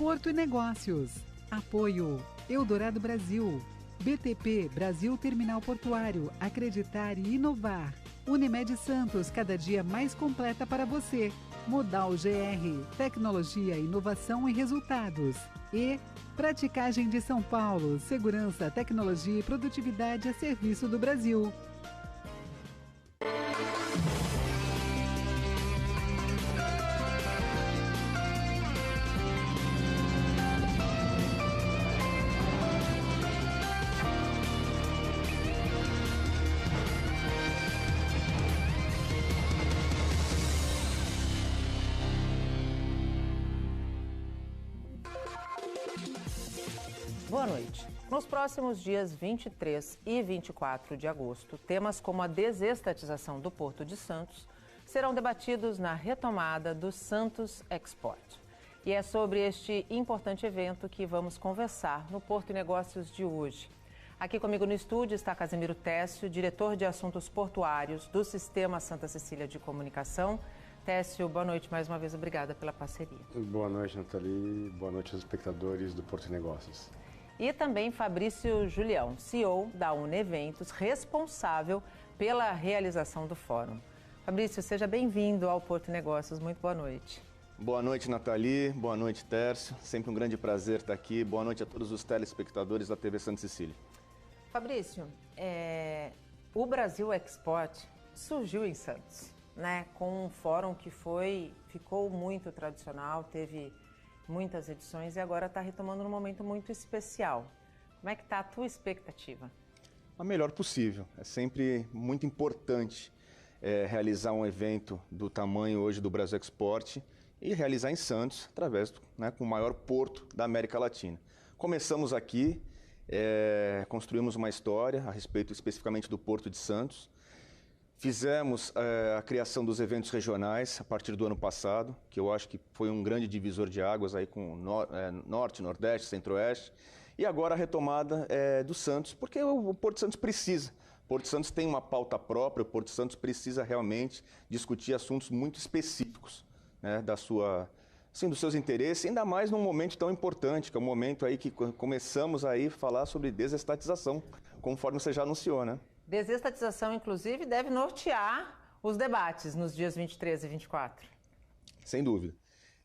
Porto e Negócios. Apoio Eldorado Brasil. BTP Brasil Terminal Portuário. Acreditar e inovar. Unimed Santos, cada dia mais completa para você. Modal GR. Tecnologia, inovação e resultados. E Praticagem de São Paulo. Segurança, tecnologia e produtividade a serviço do Brasil. Boa noite. Nos próximos dias 23 e 24 de agosto, temas como a desestatização do Porto de Santos serão debatidos na retomada do Santos Export. E é sobre este importante evento que vamos conversar no Porto e Negócios de hoje. Aqui comigo no estúdio está Casimiro Técio, diretor de assuntos portuários do Sistema Santa Cecília de Comunicação. Técio, boa noite mais uma vez, obrigada pela parceria. Boa noite, Nathalie. Boa noite aos espectadores do Porto e Negócios. E também Fabrício Julião, CEO da Uneventos, responsável pela realização do fórum. Fabrício, seja bem-vindo ao Porto e Negócios. Muito boa noite. Boa noite, Nathalie. Boa noite, Tércio. Sempre um grande prazer estar aqui. Boa noite a todos os telespectadores da TV Santa Cecília. Fabrício, o Brasil Export surgiu em Santos, né? Com um fórum que ficou muito tradicional, teve muitas edições e agora está retomando num momento muito especial. Como é que está a tua expectativa? A melhor possível. É sempre muito importante realizar um evento do tamanho hoje do Brasil Export e realizar em Santos, através com o maior porto da América Latina. Começamos aqui, construímos uma história a respeito especificamente do Porto de Santos. Fizemos a criação dos eventos regionais a partir do ano passado, que eu acho que foi um grande divisor de águas aí com Norte, Nordeste, Centro-Oeste. E agora a retomada do Santos, porque o Porto de Santos precisa. O Porto de Santos tem uma pauta própria, o Porto de Santos precisa realmente discutir assuntos muito específicos, né, dos seus interesses, ainda mais num momento tão importante, que é o momento aí que começamos aí a falar sobre desestatização, conforme você já anunciou, né? Desestatização, inclusive, deve nortear os debates nos dias 23 e 24. Sem dúvida.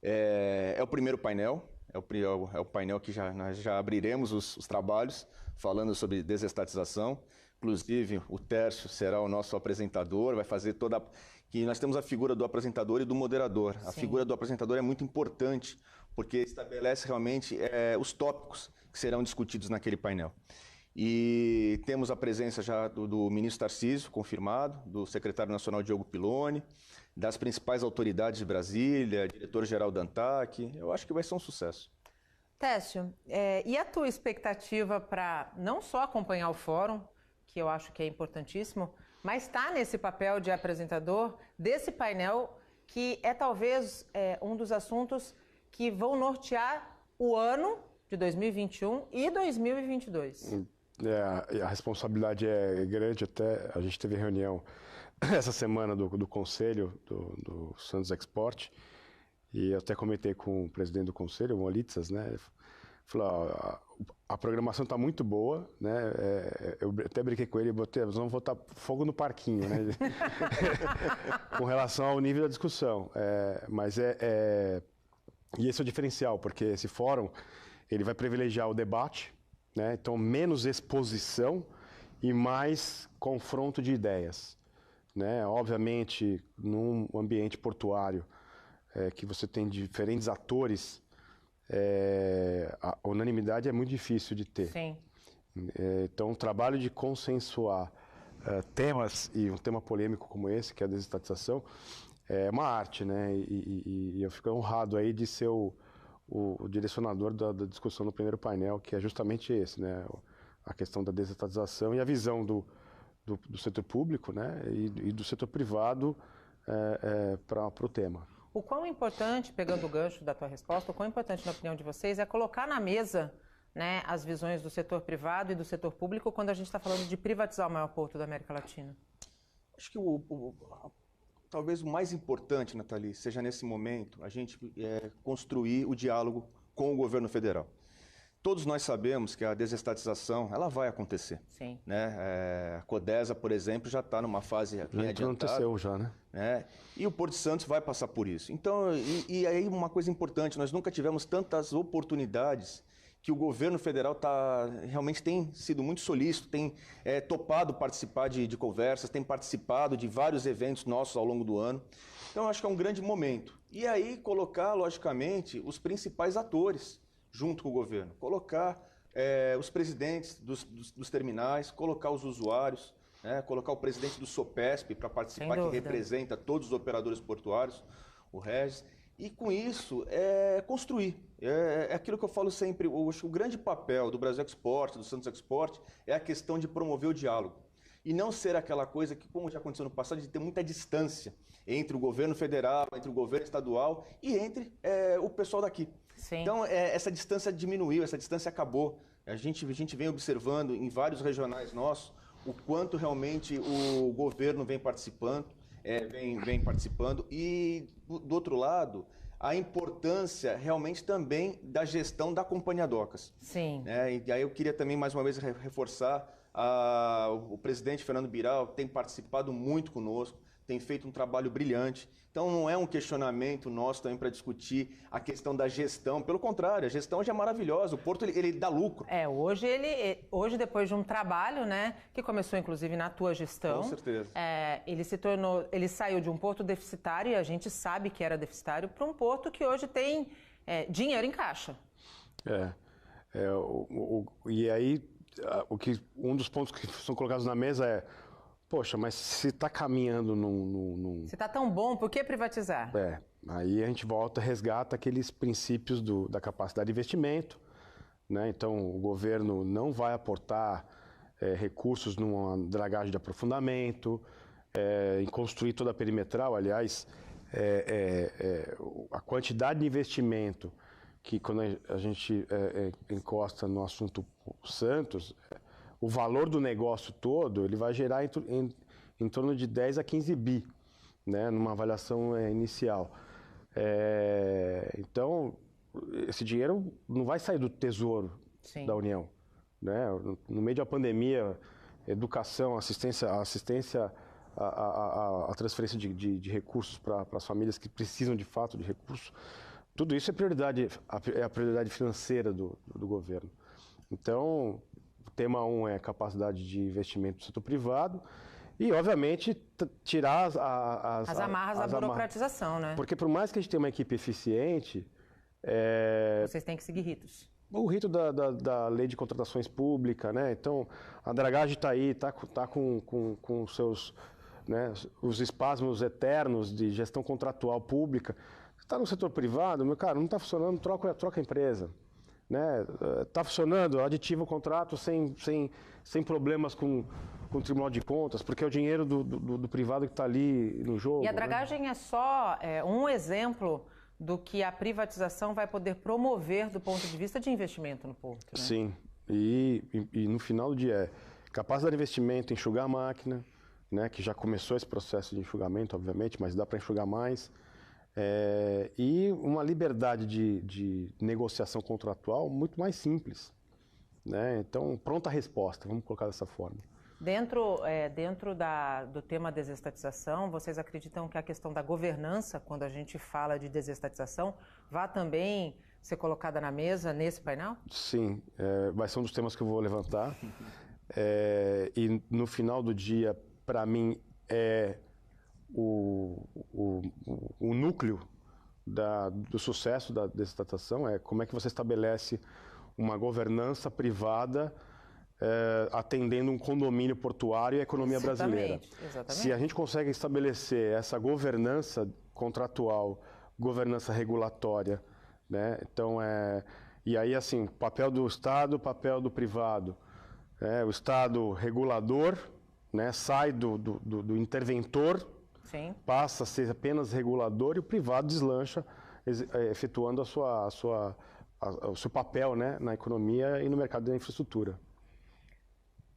É o primeiro painel, é o painel que nós já abriremos os trabalhos falando sobre desestatização. Inclusive, o Tércio será o nosso apresentador, vai fazer que nós temos a figura do apresentador e do moderador. Sim. A figura do apresentador é muito importante, porque estabelece realmente os tópicos que serão discutidos naquele painel. E temos a presença já do ministro Tarcísio, confirmado, do secretário nacional Diogo Piloni, das principais autoridades de Brasília, diretor-geral da ANTAC. Eu acho que vai ser um sucesso. Técio, e a tua expectativa para não só acompanhar o fórum, que eu acho que é importantíssimo, mas estar nesse papel de apresentador desse painel que é talvez um dos assuntos que vão nortear o ano de 2021 e 2022? A responsabilidade é grande, até a gente teve reunião essa semana do conselho do Santos Export e eu até comentei com o presidente do conselho, o Molitsas, né? Ele falou, a programação está muito boa, né? Eu até brinquei com ele, nós vamos botar fogo no parquinho, né? Com relação ao nível da discussão. Mas e esse é o diferencial, porque esse fórum ele vai privilegiar o debate, né? Então, menos exposição e mais confronto de ideias, né? Obviamente, num ambiente portuário que você tem diferentes atores, a unanimidade é muito difícil de ter. Sim. Então, o trabalho de consensuar temas, e um tema polêmico como esse, que é a desestatização, é uma arte, né? E eu fico honrado aí de ser o direcionador da discussão no primeiro painel, que é justamente esse, né? A questão da desestatização e a visão do setor público, né? E do setor privado para o tema. O quão importante, pegando o gancho da tua resposta, o quão importante, na opinião de vocês, é colocar na mesa, né, as visões do setor privado e do setor público quando a gente está falando de privatizar o maior porto da América Latina? Acho que talvez o mais importante, Nathalie, seja nesse momento a gente construir o diálogo com o governo federal. Todos nós sabemos que a desestatização ela vai acontecer. Sim. Né? A Codesa, por exemplo, já está numa fase bem adiantada. Aconteceu já, né? E o Porto de Santos vai passar por isso. Então, e aí uma coisa importante, nós nunca tivemos tantas oportunidades que o governo federal realmente tem sido muito solícito, tem topado participar de conversas, tem participado de vários eventos nossos ao longo do ano. Então, eu acho que é um grande momento. E aí colocar, logicamente, os principais atores junto com o governo. Colocar os presidentes dos terminais, colocar os usuários, colocar o presidente do SOPESP para participar, que representa todos os operadores portuários, o Regis. E com isso, construir. É aquilo que eu falo sempre, o grande papel do Brasil Export, do Santos Export, é a questão de promover o diálogo. E não ser aquela coisa que, como já aconteceu no passado, de ter muita distância entre o governo federal, entre o governo estadual e entre o pessoal daqui. Sim. Então, essa distância diminuiu, essa distância acabou. A gente vem observando em vários regionais nossos o quanto realmente o governo vem participando, e, do outro lado, a importância realmente também da gestão da Companhia Docas. Sim. E aí eu queria também, mais uma vez, reforçar, o presidente Fernando Biral tem participado muito conosco, tem feito um trabalho brilhante. Então, não é um questionamento nosso também para discutir a questão da gestão. Pelo contrário, a gestão já é maravilhosa. O Porto, ele dá lucro. Hoje, depois de um trabalho, né, que começou, inclusive, na tua gestão... Com certeza. Ele saiu de um porto deficitário, e a gente sabe que era deficitário, para um porto que hoje tem dinheiro em caixa. E aí, um dos pontos que são colocados na mesa é: poxa, mas se está caminhando Se está tão bom, por que privatizar? Aí a gente volta, resgata aqueles princípios da capacidade de investimento, né? Então, o governo não vai aportar recursos numa dragagem de aprofundamento, em construir toda a perimetral. Aliás, a quantidade de investimento que, quando a gente encosta no assunto Santos, o valor do negócio todo, ele vai gerar em torno de 10 a 15 bi, né, numa avaliação inicial. Então, esse dinheiro não vai sair do Tesouro da União. Né? No meio da pandemia, educação, assistência a transferência de recursos para as famílias que precisam de fato de recursos, tudo isso é a prioridade financeira do governo. Então, o tema 1 é a capacidade de investimento do setor privado e, obviamente, tirar as amarras da burocratização, né? Porque por mais que a gente tenha uma equipe eficiente... Vocês têm que seguir ritos. O rito da lei de contratações públicas, né? Então, a dragagem está aí, está com os seus, né, os espasmos eternos de gestão contratual pública. Está no setor privado, meu cara, não está funcionando, troca a empresa. Está funcionando, aditiva o contrato sem problemas com o Tribunal de Contas, porque é o dinheiro do privado que está ali no jogo. E a dragagem é só um exemplo do que a privatização vai poder promover do ponto de vista de investimento no porto, né? Sim, e no final do dia capacidade de investimento, enxugar a máquina, né, que já começou esse processo de enxugamento, obviamente, mas dá para enxugar mais. E uma liberdade de negociação contratual muito mais simples, né? Então, pronta resposta, vamos colocar dessa forma. Dentro do tema desestatização, vocês acreditam que a questão da governança, quando a gente fala de desestatização, vai também ser colocada na mesa nesse painel? Sim, vai ser um dos temas que eu vou levantar. E no final do dia, para mim, o núcleo do sucesso da desestatização é como é que você estabelece uma governança privada atendendo um condomínio portuário e a economia brasileira. Exatamente. Se a gente consegue estabelecer essa governança contratual, governança regulatória, né? Então, e aí, assim, papel do Estado, papel do privado. O Estado regulador, né, sai do interventor, sim, passa a ser apenas regulador, e o privado deslancha, efetuando o seu papel, né, na economia e no mercado da infraestrutura.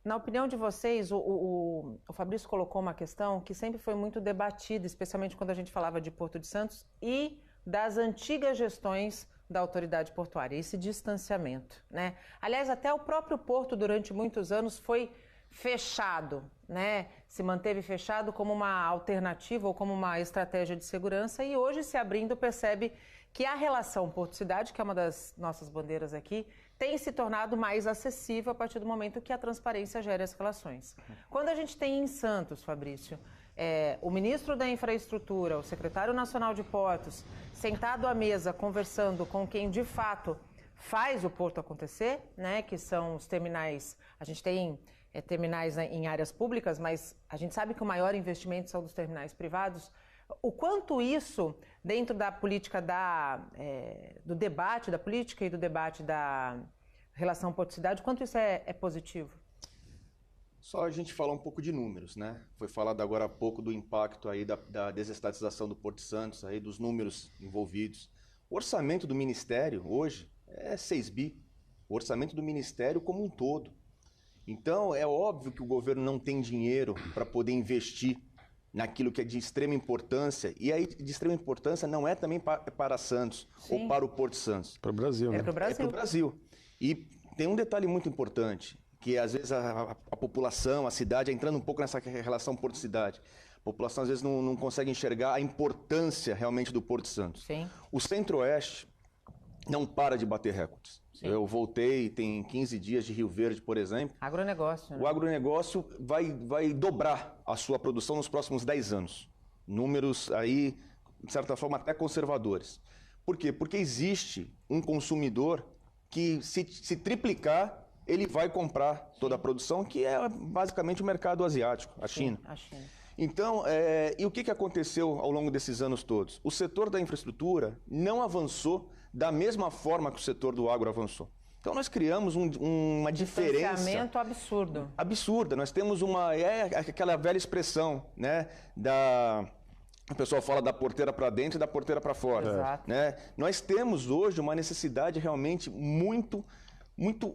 Na opinião de vocês, o Fabrício colocou uma questão que sempre foi muito debatida, especialmente quando a gente falava de Porto de Santos e das antigas gestões da autoridade portuária, esse distanciamento, né? Aliás, até o próprio porto durante muitos anos foi fechado, né? Se manteve fechado como uma alternativa ou como uma estratégia de segurança e hoje, se abrindo, percebe que a relação porto-cidade, que é uma das nossas bandeiras aqui, tem se tornado mais acessível a partir do momento que a transparência gera as relações. Quando a gente tem em Santos, Fabrício, o ministro da Infraestrutura, o secretário nacional de Portos, sentado à mesa conversando com quem de fato faz o porto acontecer, né, que são os terminais. A gente tem terminais em áreas públicas, mas a gente sabe que o maior investimento são dos terminais privados. O quanto isso, dentro da política do debate da política e do debate da relação porto-cidade, quanto isso é positivo? Só a gente falar um pouco de números, né? Foi falado agora há pouco do impacto aí da desestatização do Porto de Santos, aí dos números envolvidos. O orçamento do Ministério hoje é 6 bi. O orçamento do Ministério como um todo. Então, é óbvio que o governo não tem dinheiro para poder investir naquilo que é de extrema importância. E aí, de extrema importância, não é também para Santos. Sim. Ou para o Porto de Santos. Para o Brasil, né? É para o Brasil. E tem um detalhe muito importante, que às vezes a população, a cidade, entrando um pouco nessa relação Porto-cidade. A população às vezes não consegue enxergar a importância realmente do Porto de Santos. Sim. O Centro-Oeste não para de bater recordes. Sim. Eu voltei, tem 15 dias de Rio Verde, por exemplo. Agronegócio, né? O agronegócio vai dobrar a sua produção nos próximos 10 anos. Números aí, de certa forma, até conservadores. Por quê? Porque existe um consumidor que, se triplicar, ele vai comprar toda a produção, que é basicamente o mercado asiático, a China. Sim, a China. Então, e o que aconteceu ao longo desses anos todos? O setor da infraestrutura não avançou da mesma forma que o setor do agro avançou. Então, nós criamos uma diferença... Distanciamento absurdo. Absurda. Nós temos aquela velha expressão, né, o pessoal fala da porteira para dentro e da porteira para fora. Exato. Né? Nós temos hoje uma necessidade realmente muito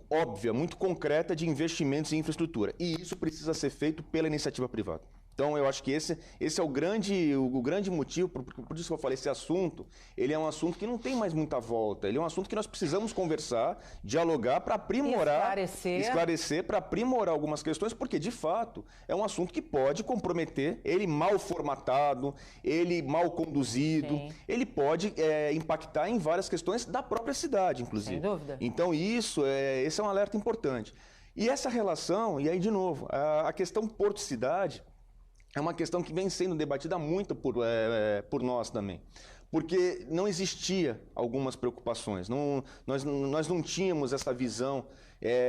óbvia, muito concreta de investimentos em infraestrutura. E isso precisa ser feito pela iniciativa privada. Então, eu acho que esse é o grande motivo, por isso que eu falei, esse assunto, ele é um assunto que não tem mais muita volta, ele é um assunto que nós precisamos conversar, dialogar para aprimorar, esclarecer, para aprimorar algumas questões, porque, de fato, é um assunto que pode comprometer, ele mal formatado, ele mal conduzido, sim, ele pode impactar em várias questões da própria cidade, inclusive. Sem dúvida. Então, esse é um alerta importante. E essa relação, e aí, de novo, a questão Porto-cidade, é uma questão que vem sendo debatida muito por nós também. Porque não existia algumas preocupações, nós não tínhamos essa visão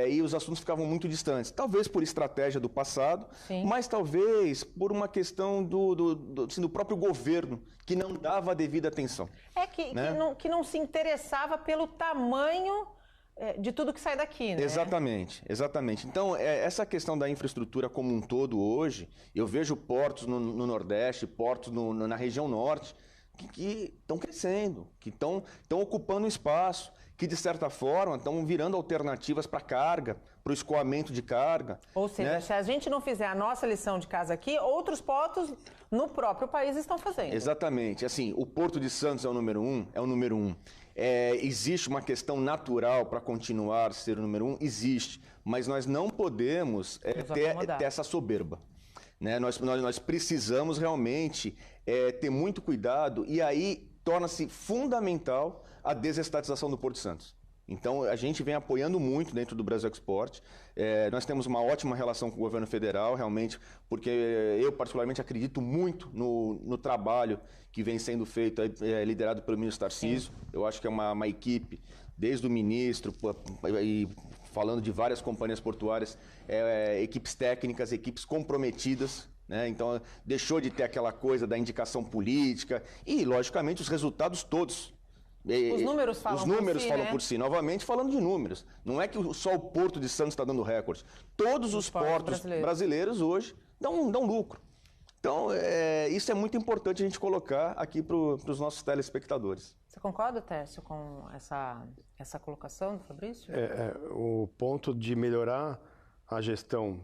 e os assuntos ficavam muito distantes. Talvez por estratégia do passado, sim, mas talvez por uma questão do próprio governo, que não dava a devida atenção. Que não se interessava pelo tamanho de tudo que sai daqui, né? Exatamente, exatamente. Então, essa questão da infraestrutura como um todo hoje, eu vejo portos no Nordeste, portos na região Norte, que estão crescendo, que estão ocupando espaço, que de certa forma estão virando alternativas para carga, para o escoamento de carga. Ou seja, né? Se a gente não fizer a nossa lição de casa aqui, outros portos no próprio país estão fazendo. Exatamente. Assim, o Porto de Santos é o número um. Existe uma questão natural para continuar a ser o número um? Existe, mas nós não podemos ter essa soberba. Né? Nós precisamos realmente ter muito cuidado e aí torna-se fundamental a desestatização do Porto de Santos. Então, a gente vem apoiando muito dentro do Brasil Export. Nós temos uma ótima relação com o governo federal, realmente, porque eu particularmente acredito muito no trabalho que vem sendo feito, liderado pelo ministro Tarcísio. Sim. Eu acho que é uma equipe, desde o ministro, e falando de várias companhias portuárias, equipes técnicas, equipes comprometidas. Né? Então, deixou de ter aquela coisa da indicação política e, logicamente, os resultados todos. Os números falam por si. Novamente, falando de números. Não é que só o Porto de Santos está dando recorde. Todos os portos brasileiros hoje dão lucro. Então, isso é muito importante a gente colocar aqui para os nossos telespectadores. Você concorda, Tércio, com essa colocação do Fabrício? O ponto de melhorar a gestão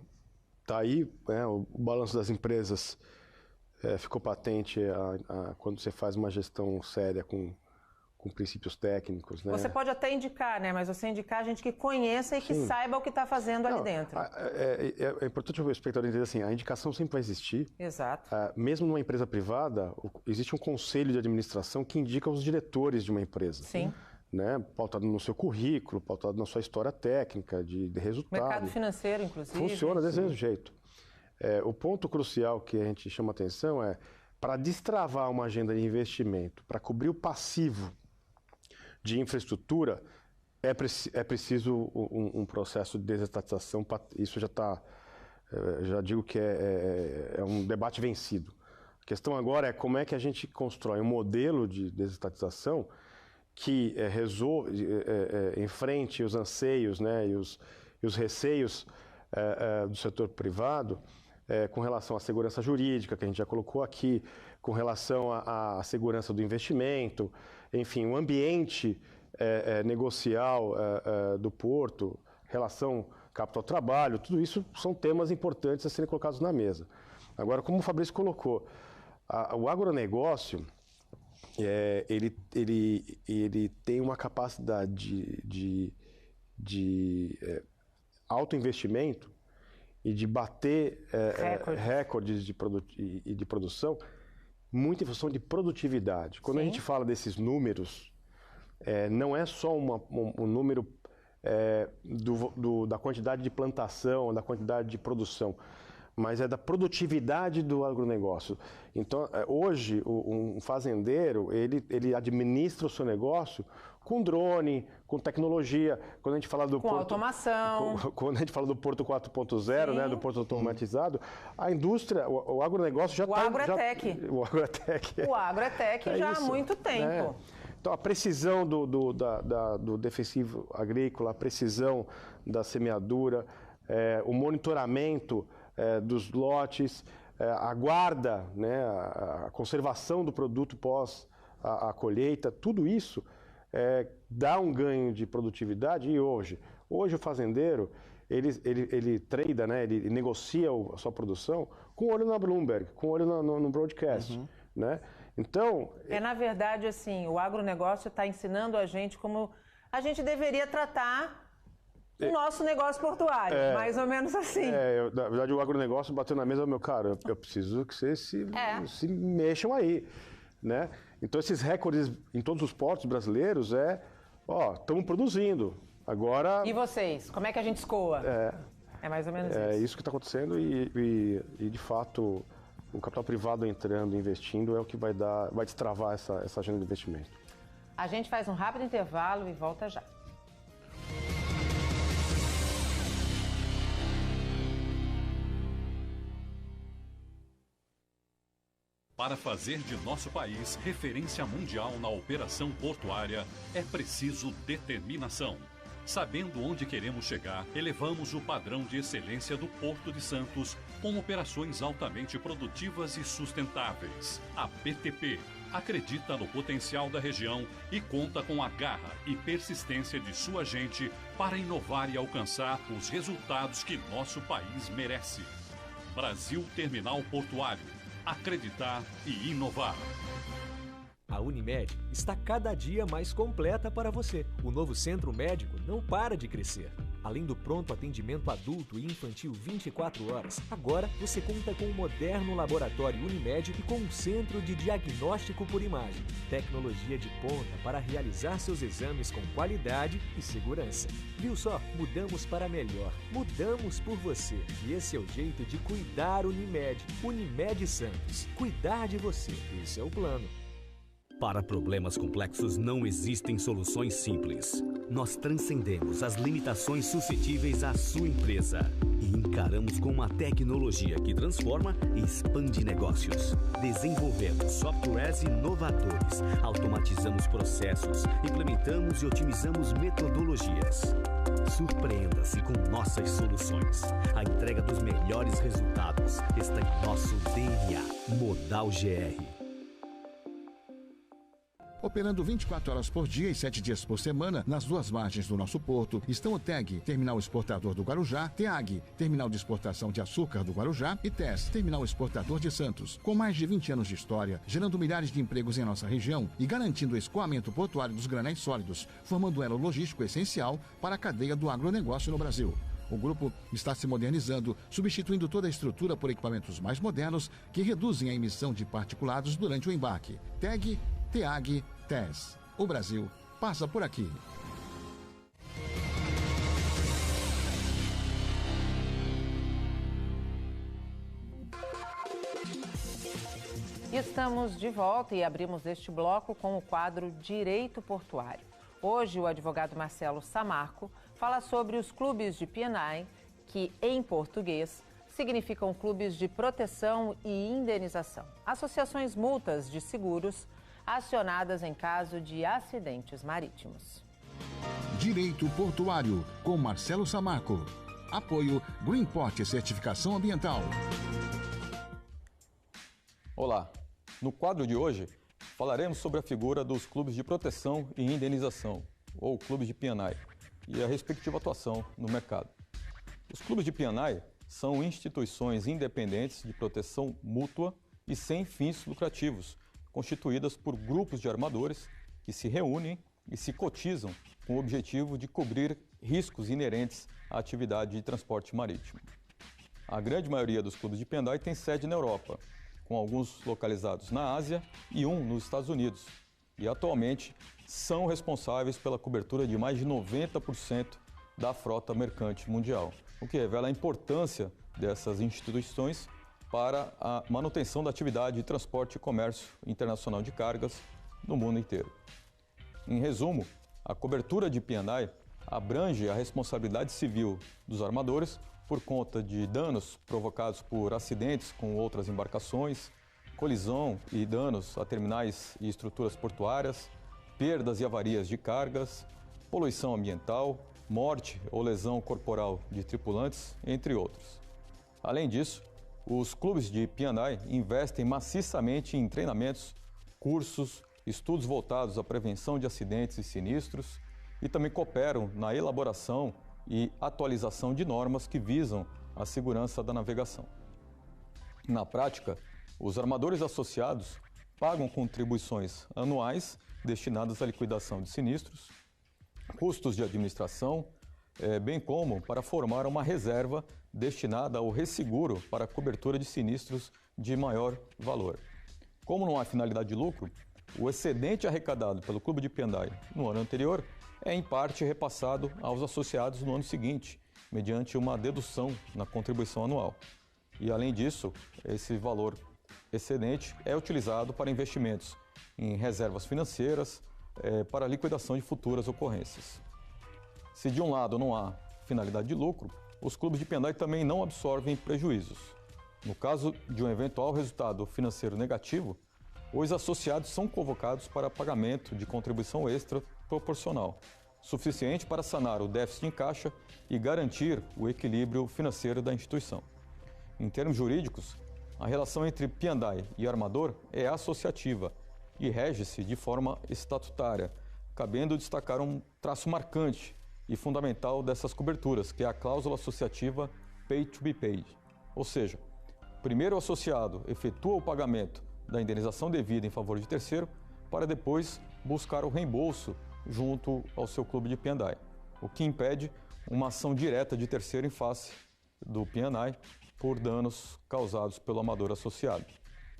está aí, né? O balanço das empresas ficou patente quando você faz uma gestão séria com com princípios técnicos. Né? Você pode até indicar, né? Mas você indicar gente que conheça e que saiba o que está fazendo ali dentro. É importante o espectador entender assim, a indicação sempre vai existir. Exato. Mesmo numa empresa privada, existe um conselho de administração que indica os diretores de uma empresa. Sim. Né? Pautado no seu currículo, pautado na sua história técnica, de resultado. Mercado financeiro, inclusive. Funciona desse mesmo jeito. O ponto crucial que a gente chama atenção é, para destravar uma agenda de investimento, para cobrir o passivo de infraestrutura, é preciso um processo de desestatização. Isso já digo que é um debate vencido. A questão agora é como é que a gente constrói um modelo de desestatização que enfrente os anseios, né, e os receios do setor privado com relação à segurança jurídica, que a gente já colocou aqui, com relação à segurança do investimento, enfim, o ambiente negocial do porto, relação capital-trabalho, tudo isso são temas importantes a serem colocados na mesa. Agora, como o Fabrício colocou, o agronegócio, ele tem uma capacidade de autoinvestimento e de bater recordes de produção muito em função de produtividade. Quando a gente fala desses números, não é só um número da quantidade de plantação, da quantidade de produção, mas é da produtividade do agronegócio. Então, hoje, um fazendeiro, ele administra o seu negócio com drone, com tecnologia. Quando a gente fala do com automação. Quando a gente fala do Porto 4.0, né, do Porto automatizado, a indústria, o agronegócio já está... O agrotech. O agrotech. O agrotech já há muito tempo. Né? Então, a precisão do defensivo agrícola, a precisão da semeadura, o monitoramento dos lotes, a guarda, né, a conservação do produto pós a colheita, tudo isso dá um ganho de produtividade. E hoje o fazendeiro, ele trada, né, ele negocia a sua produção com o olho na Bloomberg, com o olho no broadcast. Né? Então... na verdade, assim, o agronegócio está ensinando a gente como a gente deveria tratar o nosso negócio portuário, mais ou menos assim. Na verdade, o agronegócio bateu na mesa, meu cara, eu preciso que vocês se mexam aí, né? Então, esses recordes em todos os portos brasileiros estamos produzindo. Agora... E vocês? Como é que a gente escoa? É mais ou menos isso. É isso que está acontecendo e, de fato, o capital privado entrando, investindo, é o que vai destravar essa agenda de investimento. A gente faz um rápido intervalo e volta já. Para fazer de nosso país referência mundial na operação portuária, é preciso determinação. Sabendo onde queremos chegar, elevamos o padrão de excelência do Porto de Santos com operações altamente produtivas e sustentáveis. A BTP acredita no potencial da região e conta com a garra e persistência de sua gente para inovar e alcançar os resultados que nosso país merece. Brasil Terminal Portuário. Acreditar e inovar. A Unimed está cada dia mais completa para você. O novo centro médico não para de crescer. Além do pronto atendimento adulto e infantil 24 horas, agora você conta com um moderno laboratório Unimed e com um centro de diagnóstico por imagem. Tecnologia de ponta para realizar seus exames com qualidade e segurança. Viu só? Mudamos para melhor. Mudamos por você. E esse é o jeito de cuidar Unimed. Unimed Santos. Cuidar de você. Esse é o plano. Para problemas complexos não existem soluções simples. Nós transcendemos as limitações suscetíveis à sua empresa e encaramos com uma tecnologia que transforma e expande negócios. Desenvolvemos softwares inovadores, automatizamos processos, implementamos e otimizamos metodologias. Surpreenda-se com nossas soluções. A entrega dos melhores resultados está em nosso DNA. Modal GR. Operando 24 horas por dia e 7 dias por semana, nas duas margens do nosso porto, estão o TEG, Terminal Exportador do Guarujá, TEAG, Terminal de Exportação de Açúcar do Guarujá, e TES, Terminal Exportador de Santos. Com mais de 20 anos de história, gerando milhares de empregos em nossa região e garantindo o escoamento portuário dos granéis sólidos, formando um elo logístico essencial para a cadeia do agronegócio no Brasil. O grupo está se modernizando, substituindo toda a estrutura por equipamentos mais modernos que reduzem a emissão de particulados durante o embarque. TEG, TEAG, TES. O Brasil passa por aqui. Estamos de volta e abrimos este bloco com o quadro Direito Portuário. Hoje, o advogado Marcelo Samarco fala sobre os clubes de P&I, que, em português, significam clubes de proteção e indenização. Associações multas de seguros acionadas em caso de acidentes marítimos. Direito Portuário, com Marcelo Samarco. Apoio Greenport Certificação Ambiental. Olá, no quadro de hoje falaremos sobre a figura dos clubes de proteção e indenização, ou clubes de P&I, e a respectiva atuação no mercado. Os clubes de P&I são instituições independentes de proteção mútua e sem fins lucrativos, constituídas por grupos de armadores que se reúnem e se cotizam com o objetivo de cobrir riscos inerentes à atividade de transporte marítimo. A grande maioria dos clubes de P&I tem sede na Europa, com alguns localizados na Ásia e um nos Estados Unidos, e atualmente são responsáveis pela cobertura de mais de 90% da frota mercante mundial, o que revela a importância dessas instituições para a manutenção da atividade de transporte e comércio internacional de cargas no mundo inteiro. Em resumo, a cobertura de P&I abrange a responsabilidade civil dos armadores por conta de danos provocados por acidentes com outras embarcações, colisão e danos a terminais e estruturas portuárias, perdas e avarias de cargas, poluição ambiental, morte ou lesão corporal de tripulantes, entre outros. Além disso, os clubes de P&I investem maciçamente em treinamentos, cursos, estudos voltados à prevenção de acidentes e sinistros e também cooperam na elaboração e atualização de normas que visam a segurança da navegação. Na prática, os armadores associados pagam contribuições anuais destinadas à liquidação de sinistros, custos de administração, bem como para formar uma reserva destinada ao resseguro para a cobertura de sinistros de maior valor. Como não há finalidade de lucro, o excedente arrecadado pelo clube de P&I no ano anterior é em parte repassado aos associados no ano seguinte, mediante uma dedução na contribuição anual. E além disso, esse valor excedente é utilizado para investimentos em reservas financeiras, para a liquidação de futuras ocorrências. Se de um lado não há finalidade de lucro, os clubes de P&I também não absorvem prejuízos. No caso de um eventual resultado financeiro negativo, os associados são convocados para pagamento de contribuição extra proporcional, suficiente para sanar o déficit em caixa e garantir o equilíbrio financeiro da instituição. Em termos jurídicos, a relação entre P&I e armador é associativa e rege-se de forma estatutária, cabendo destacar um traço marcante e fundamental dessas coberturas, que é a cláusula associativa Pay to be Paid. Ou seja, primeiro o associado efetua o pagamento da indenização devida em favor de terceiro, para depois buscar o reembolso junto ao seu clube de P&I, o que impede uma ação direta de terceiro em face do P&I por danos causados pelo amador associado.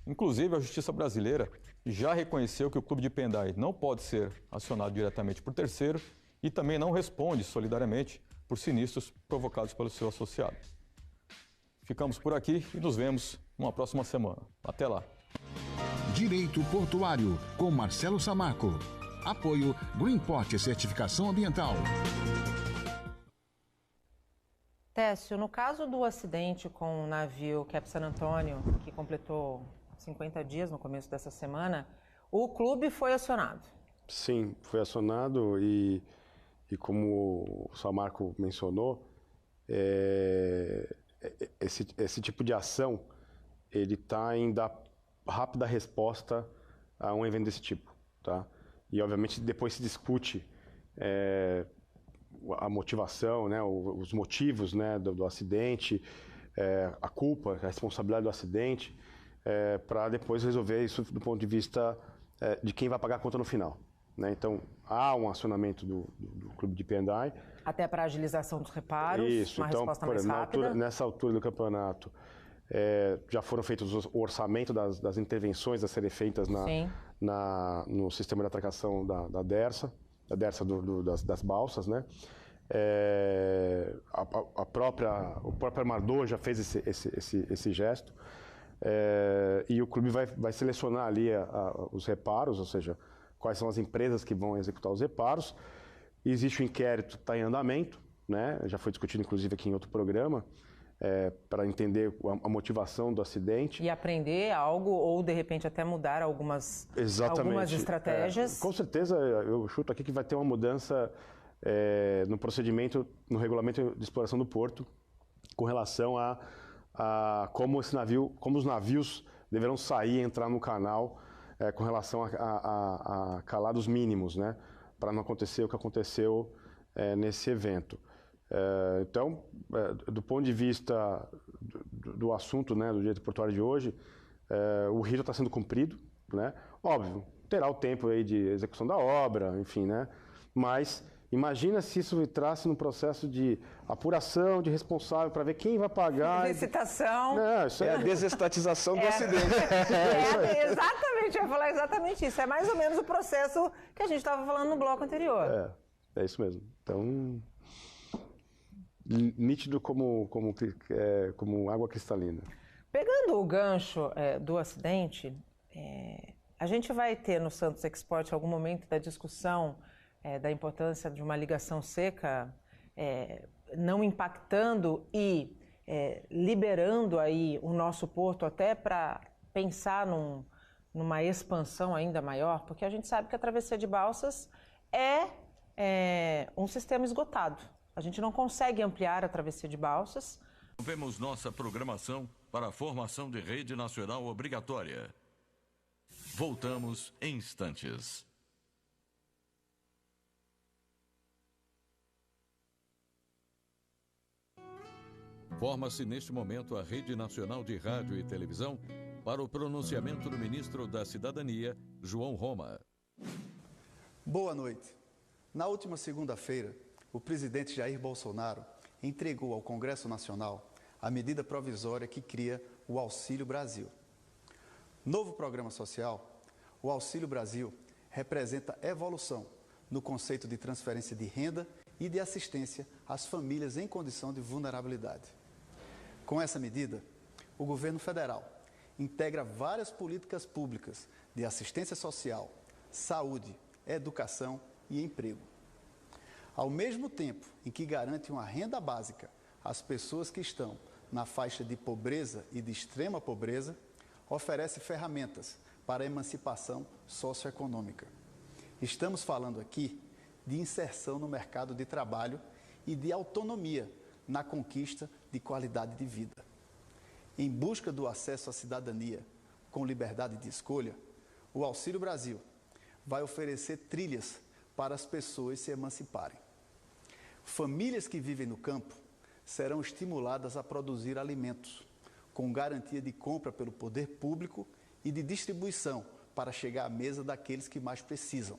Inclusive, a Justiça brasileira já reconheceu que o clube de P&I não pode ser acionado diretamente por terceiro e também não responde solidariamente por sinistros provocados pelo seu associado. Ficamos por aqui e nos vemos numa próxima semana. Até lá! Direito Portuário, com Marcelo Samarco. Apoio Greenport Certificação Ambiental. Técio, no caso do acidente com o navio Cap San Antônio, que completou 50 dias no começo dessa semana, o clube foi acionado. Sim, foi acionado e como o Samarco mencionou, esse tipo de ação, ele está em dar rápida resposta a um evento desse tipo, tá? E, obviamente, depois se discute a motivação, né, os motivos, né, do acidente, a culpa, a responsabilidade do acidente, para depois resolver isso do ponto de vista de quem vai pagar a conta no final. Né? Então, há um acionamento do clube de P&I. Até para a agilização dos reparos, isso, uma então, resposta mais rápida. Nessa altura do campeonato, já foram feitos o orçamento das intervenções a serem feitas no sistema de atracação da DERSA, das balsas, né? O próprio armador já fez esse gesto, e o clube vai selecionar ali os reparos, ou seja, quais são as empresas que vão executar os reparos. Existe o inquérito, está em andamento, né? Já foi discutido inclusive aqui em outro programa, para entender a motivação do acidente. E aprender algo ou, de repente, até mudar algumas estratégias. Com certeza, eu chuto aqui que vai ter uma mudança no procedimento, no regulamento de exploração do porto, com relação a como os navios deverão sair e entrar no canal, com relação a calados mínimos, né? Para não acontecer o que aconteceu nesse evento. Então, do ponto de vista do assunto, né, do direito portuário de hoje, o rito está sendo cumprido, né? Óbvio, terá o tempo aí de execução da obra, enfim, né? Mas imagina se isso entrasse num processo de apuração de responsável para ver quem vai pagar. Licitação. Não, isso a desestatização do acidente. Exatamente, eu ia falar exatamente isso. É mais ou menos o processo que a gente estava falando no bloco anterior. É isso mesmo. Então, nítido como água cristalina. Pegando o gancho do acidente, a gente vai ter no Santos Export algum momento da discussão da importância de uma ligação seca, não impactando e liberando aí o nosso porto até para pensar numa expansão ainda maior, porque a gente sabe que a travessia de balsas é um sistema esgotado. A gente não consegue ampliar a travessia de balsas. Vemos nossa programação para a formação de rede nacional obrigatória. Voltamos em instantes. Forma-se neste momento a Rede Nacional de Rádio e Televisão para o pronunciamento do ministro da Cidadania, João Roma. Boa noite. Na última segunda-feira, o presidente Jair Bolsonaro entregou ao Congresso Nacional a medida provisória que cria o Auxílio Brasil. Novo programa social, o Auxílio Brasil representa evolução no conceito de transferência de renda e de assistência às famílias em condição de vulnerabilidade. Com essa medida, o governo federal integra várias políticas públicas de assistência social, saúde, educação e emprego. Ao mesmo tempo em que garante uma renda básica às pessoas que estão na faixa de pobreza e de extrema pobreza, oferece ferramentas para a emancipação socioeconômica. Estamos falando aqui de inserção no mercado de trabalho e de autonomia na conquista de qualidade de vida. Em busca do acesso à cidadania com liberdade de escolha, o Auxílio Brasil vai oferecer trilhas para as pessoas se emanciparem. Famílias que vivem no campo serão estimuladas a produzir alimentos, com garantia de compra pelo poder público e de distribuição para chegar à mesa daqueles que mais precisam,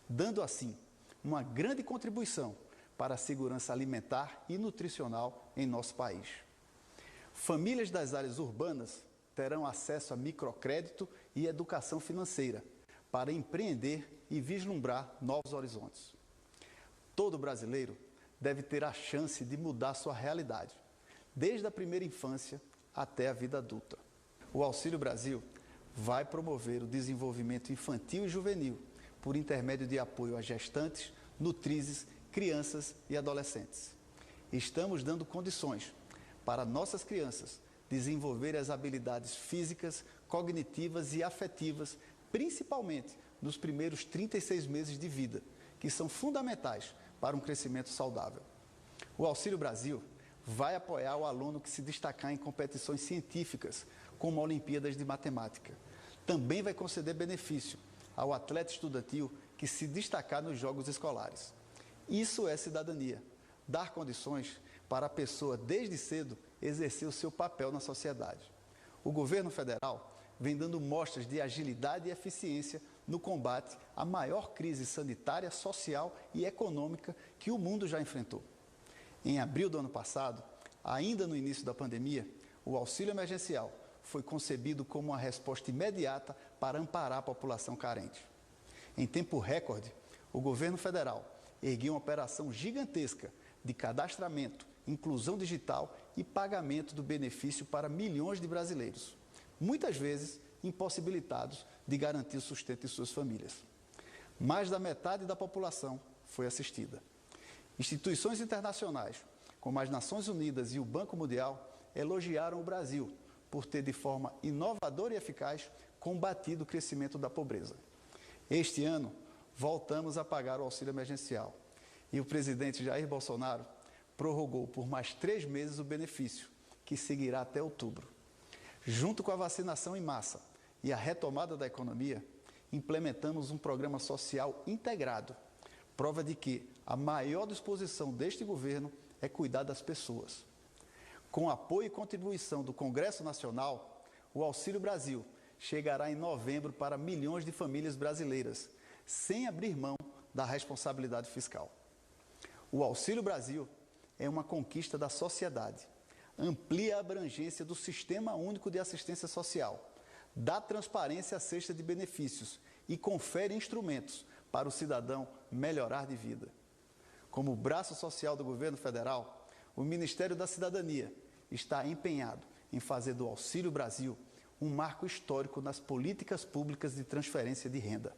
dando assim uma grande contribuição para a segurança alimentar e nutricional em nosso país. Famílias das áreas urbanas terão acesso a microcrédito e educação financeira para empreender e vislumbrar novos horizontes. Todo brasileiro deve ter a chance de mudar sua realidade, desde a primeira infância até a vida adulta. O Auxílio Brasil vai promover o desenvolvimento infantil e juvenil por intermédio de apoio a gestantes, nutrizes, crianças e adolescentes. Estamos dando condições para nossas crianças desenvolverem as habilidades físicas, cognitivas e afetivas, principalmente nos primeiros 36 meses de vida, que são fundamentais para um crescimento saudável. O Auxílio Brasil vai apoiar o aluno que se destacar em competições científicas, como Olimpíadas de Matemática. Também vai conceder benefício ao atleta estudantil que se destacar nos jogos escolares. Isso é cidadania, dar condições para a pessoa, desde cedo, exercer o seu papel na sociedade. O governo federal vem dando mostras de agilidade e eficiência no combate à maior crise sanitária, social e econômica que o mundo já enfrentou. Em abril do ano passado, ainda no início da pandemia, o auxílio emergencial foi concebido como uma resposta imediata para amparar a população carente. Em tempo recorde, o governo federal ergueu uma operação gigantesca de cadastramento, inclusão digital e pagamento do benefício para milhões de brasileiros, muitas vezes impossibilitados de garantir o sustento de suas famílias. Mais da metade da população foi assistida. Instituições internacionais, como as Nações Unidas e o Banco Mundial, elogiaram o Brasil por ter, de forma inovadora e eficaz, combatido o crescimento da pobreza. Este ano, voltamos a pagar o auxílio emergencial e o presidente Jair Bolsonaro prorrogou por mais 3 meses o benefício, que seguirá até outubro. Junto com a vacinação em massa e a retomada da economia, implementamos um programa social integrado, prova de que a maior disposição deste governo é cuidar das pessoas. Com apoio e contribuição do Congresso Nacional, o Auxílio Brasil chegará em novembro para milhões de famílias brasileiras, sem abrir mão da responsabilidade fiscal. O Auxílio Brasil é uma conquista da sociedade, amplia a abrangência do Sistema Único de Assistência Social, dá transparência à cesta de benefícios e confere instrumentos para o cidadão melhorar de vida. Como braço social do governo federal, o Ministério da Cidadania está empenhado em fazer do Auxílio Brasil um marco histórico nas políticas públicas de transferência de renda.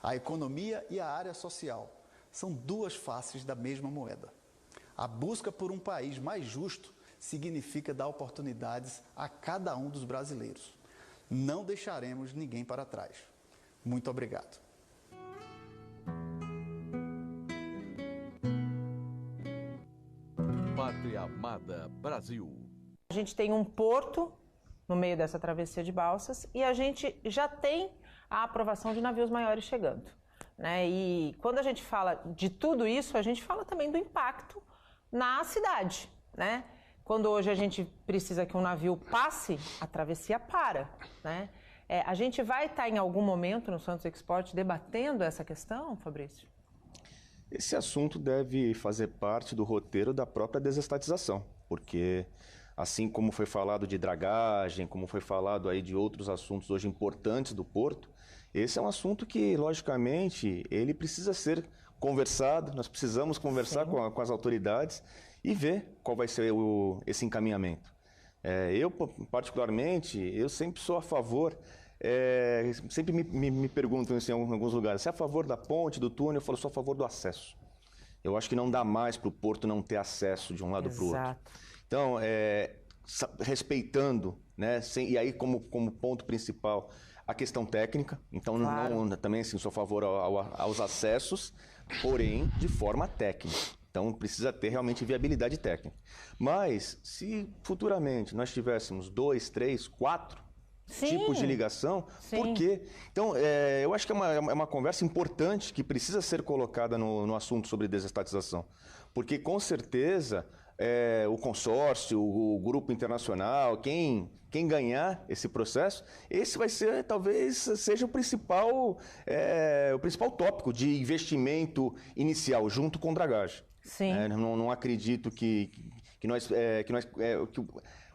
A economia e a área social são 2 faces da mesma moeda. A busca por um país mais justo significa dar oportunidades a cada um dos brasileiros. Não deixaremos ninguém para trás. Muito obrigado. Pátria Amada Brasil. A gente tem um porto no meio dessa travessia de balsas e a gente já tem a aprovação de navios maiores chegando, né? E quando a gente fala de tudo isso, a gente fala também do impacto na cidade, né? Quando hoje a gente precisa que um navio passe, a travessia para, né? A gente vai estar em algum momento no Santos Export debatendo essa questão, Fabrício? Esse assunto deve fazer parte do roteiro da própria desestatização, porque assim como foi falado de dragagem, como foi falado aí de outros assuntos hoje importantes do porto, esse é um assunto que, logicamente, ele precisa ser conversado, nós precisamos conversar com as autoridades e ver qual vai ser esse encaminhamento. Eu, particularmente, eu sempre sou a favor, sempre me perguntam assim, em alguns lugares, se é a favor da ponte, do túnel, eu falo, sou a favor do acesso. Eu acho que não dá mais para o porto não ter acesso de um lado para o outro. Então, respeitando, né, e aí como ponto principal, a questão técnica. Então, claro, também assim, sou a favor aos acessos, porém de forma técnica. Então, precisa ter realmente viabilidade técnica. Mas, se futuramente nós tivéssemos 2, 3, 4 tipos de ligação, por quê? Então, eu acho que é uma conversa importante que precisa ser colocada no assunto sobre desestatização. Porque, com certeza, o consórcio, o grupo internacional, quem ganhar esse processo, esse vai ser, talvez, seja o principal tópico de investimento inicial, junto com dragagem. Não acredito que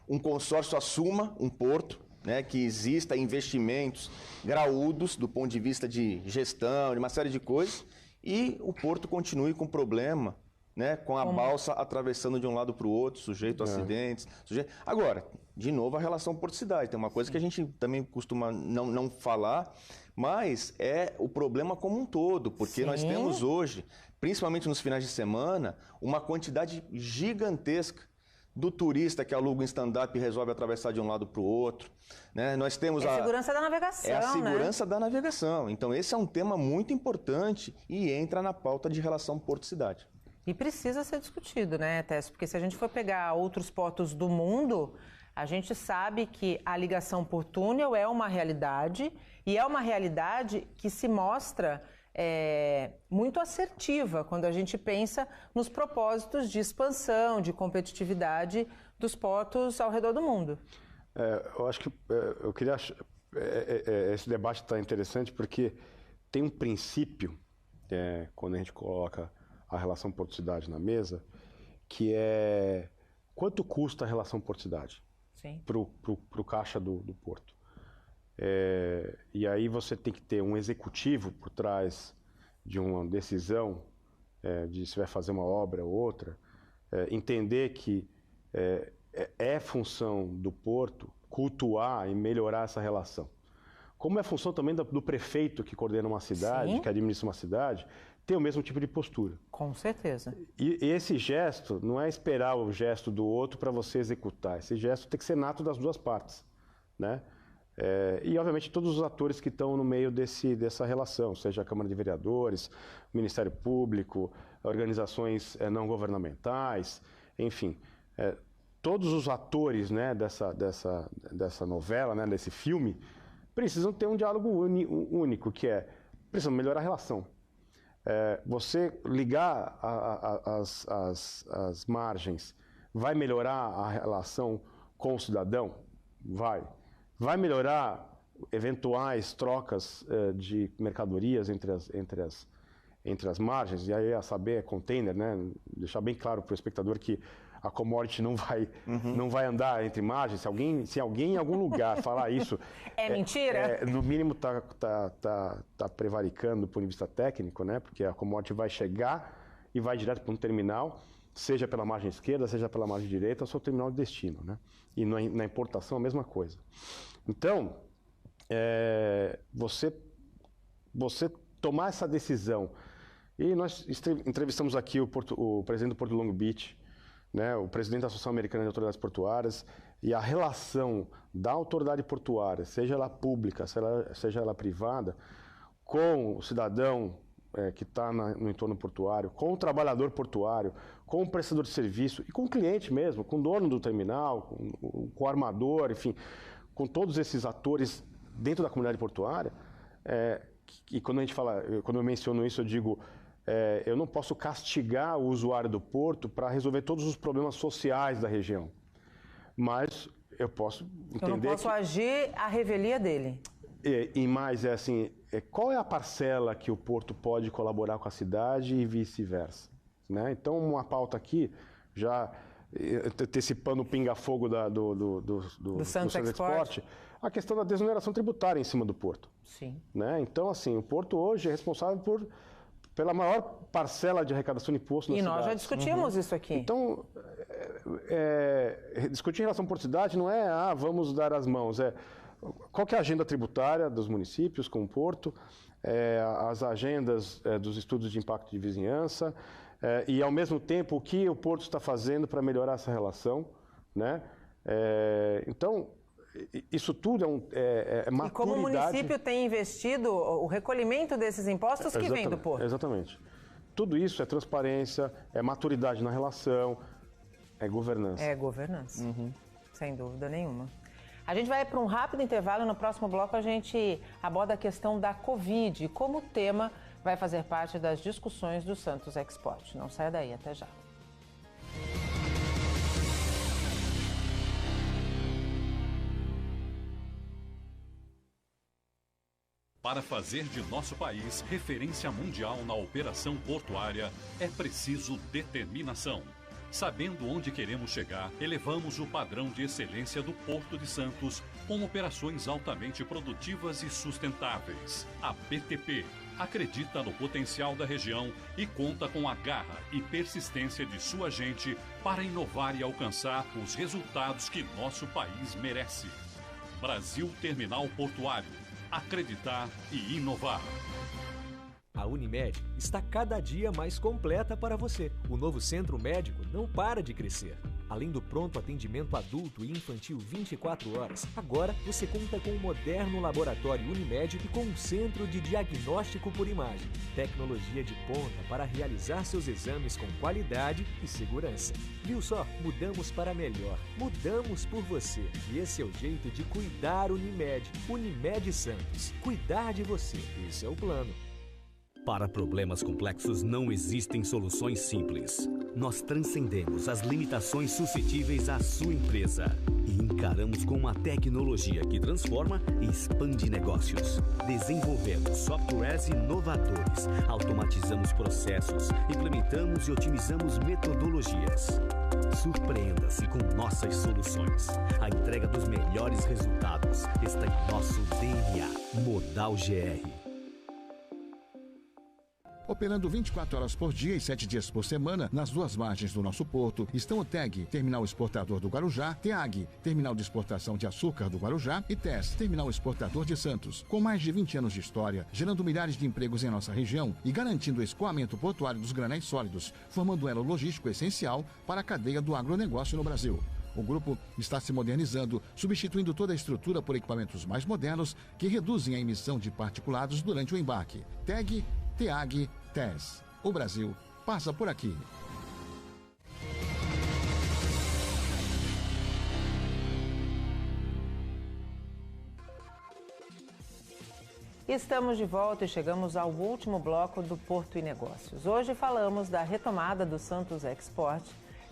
um consórcio assuma um porto, né, que exista investimentos graúdos do ponto de vista de gestão, de uma série de coisas, e o porto continue com problema, né, com a balsa atravessando de um lado para o outro, sujeito a acidentes. Agora, de novo, a relação porto-cidade. Tem uma coisa que a gente também costuma não falar, mas é o problema como um todo, porque nós temos hoje, principalmente nos finais de semana, uma quantidade gigantesca do turista que aluga um stand-up e resolve atravessar de um lado para o outro, né? Nós temos a segurança da navegação, a segurança da navegação. Então, esse é um tema muito importante e entra na pauta de relação porto-cidade. E precisa ser discutido, né, Tess? Porque se a gente for pegar outros portos do mundo, a gente sabe que a ligação por túnel é uma realidade, e é uma realidade que se mostra muito assertiva quando a gente pensa nos propósitos de expansão, de competitividade dos portos ao redor do mundo. Eu acho que eu queria... esse debate está interessante porque tem um princípio, quando a gente coloca a relação porto-cidade na mesa, que é quanto custa a relação porto-cidade para o caixa do porto. E aí você tem que ter um executivo por trás de uma decisão de se vai fazer uma obra ou outra, entender que é função do porto cultuar e melhorar essa relação. Como é função também do prefeito que coordena uma cidade, que administra uma cidade, ter o mesmo tipo de postura. Com certeza. E esse gesto não é esperar o gesto do outro para você executar. Esse gesto tem que ser nato das duas partes, né? E, obviamente, todos os atores que estão no meio dessa relação, seja a Câmara de Vereadores, o Ministério Público, organizações não governamentais, enfim. Todos os atores, né, dessa novela, né, desse filme, precisam ter um diálogo único, que precisam melhorar a relação. Você ligar as margens vai melhorar a relação com o cidadão? Vai melhorar eventuais trocas de mercadorias entre as margens? E aí, a saber, container, né? Deixar bem claro para o espectador que a commodity não vai andar entre margens. Se alguém em algum lugar falar isso... mentira? No mínimo tá prevaricando do ponto de vista técnico, né? Porque a commodity vai chegar e vai direto para um terminal, seja pela margem esquerda, seja pela margem direita, ao seu terminal de destino, né? E na importação a mesma coisa. Então, você tomar essa decisão, e nós entrevistamos aqui o presidente do Porto de Long Beach, né, o presidente da Associação Americana de Autoridades Portuárias, e a relação da autoridade portuária, seja ela pública, seja ela privada, com o cidadão que está no entorno portuário, com o trabalhador portuário, com o prestador de serviço e com o cliente mesmo, com o dono do terminal, com o armador, enfim, com todos esses atores dentro da comunidade portuária. E quando eu menciono isso, eu digo, eu não posso castigar o usuário do porto para resolver todos os problemas sociais da região, mas eu posso entender. Eu não posso agir à revelia dele. E mais qual é a parcela que o porto pode colaborar com a cidade e vice-versa, né? Então, uma pauta aqui, já antecipando o pinga-fogo do Santos Export, a questão da desoneração tributária em cima do porto. Sim. Né? Então, assim, o porto hoje é responsável pela maior parcela de arrecadação de imposto na cidade. E nós já discutimos isso aqui. Então, discutir em relação à porto-cidade não é, vamos dar as mãos, qual que é a agenda tributária dos municípios com o porto, as agendas dos estudos de impacto de vizinhança, e, ao mesmo tempo, o que o porto está fazendo para melhorar essa relação, né? Então, isso tudo é maturidade. E como o município tem investido o recolhimento desses impostos que vem do porto. Exatamente. Tudo isso é transparência, é maturidade na relação, é governança. É governança, sem dúvida nenhuma. A gente vai para um rápido intervalo. No próximo bloco a gente aborda a questão da Covid, como o tema vai fazer parte das discussões do Santos Export. Não saia daí, até já. Para fazer de nosso país referência mundial na operação portuária, é preciso determinação. Sabendo onde queremos chegar, elevamos o padrão de excelência do Porto de Santos com operações altamente produtivas e sustentáveis. A BTP acredita no potencial da região e conta com a garra e persistência de sua gente para inovar e alcançar os resultados que nosso país merece. Brasil Terminal Portuário. Acreditar e inovar. A Unimed está cada dia mais completa para você. O novo centro médico não para de crescer. Além do pronto atendimento adulto e infantil 24 horas, agora você conta com um moderno laboratório Unimed e com um centro de diagnóstico por imagem. Tecnologia de ponta para realizar seus exames com qualidade e segurança. Viu só? Mudamos para melhor. Mudamos por você. E esse é o jeito de cuidar Unimed. Unimed Santos. Cuidar de você. Esse é o plano. Para problemas complexos não existem soluções simples. Nós transcendemos as limitações suscetíveis à sua empresa e encaramos com uma tecnologia que transforma e expande negócios. Desenvolvemos softwares inovadores, automatizamos processos, implementamos e otimizamos metodologias. Surpreenda-se com nossas soluções. A entrega dos melhores resultados está em nosso DNA. Modal GR. Operando 24 horas por dia e 7 dias por semana, nas duas margens do nosso porto, estão o TEG, Terminal Exportador do Guarujá, TEAG, Terminal de Exportação de Açúcar do Guarujá e TES, Terminal Exportador de Santos. Com mais de 20 anos de história, gerando milhares de empregos em nossa região e garantindo o escoamento portuário dos granéis sólidos, formando um elo logístico essencial para a cadeia do agronegócio no Brasil. O grupo está se modernizando, substituindo toda a estrutura por equipamentos mais modernos que reduzem a emissão de particulados durante o embarque. TEG, TEAG, TES. O Brasil passa por aqui. Estamos de volta e chegamos ao último bloco do Porto e Negócios. Hoje falamos da retomada do Santos Export,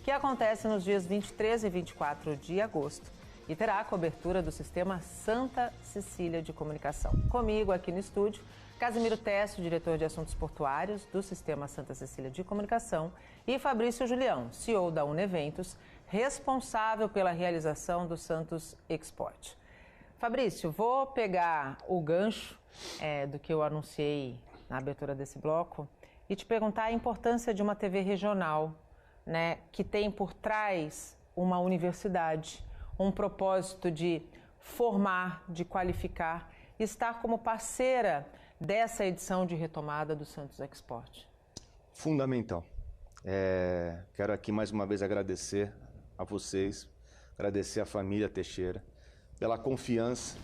que acontece nos dias 23 e 24 de agosto e terá a cobertura do sistema Santa Cecília de Comunicação. Comigo aqui no estúdio, Casimiro Tessio, diretor de assuntos portuários do Sistema Santa Cecília de Comunicação, e Fabrício Julião, CEO da Uneventos, responsável pela realização do Santos Export. Fabrício, vou pegar o gancho do que eu anunciei na abertura desse bloco e te perguntar a importância de uma TV regional, né, que tem por trás uma universidade, um propósito de formar, de qualificar, estar como parceira dessa edição de retomada do Santos Export. Fundamental. Quero aqui mais uma vez agradecer a vocês, agradecer à família Teixeira pela confiança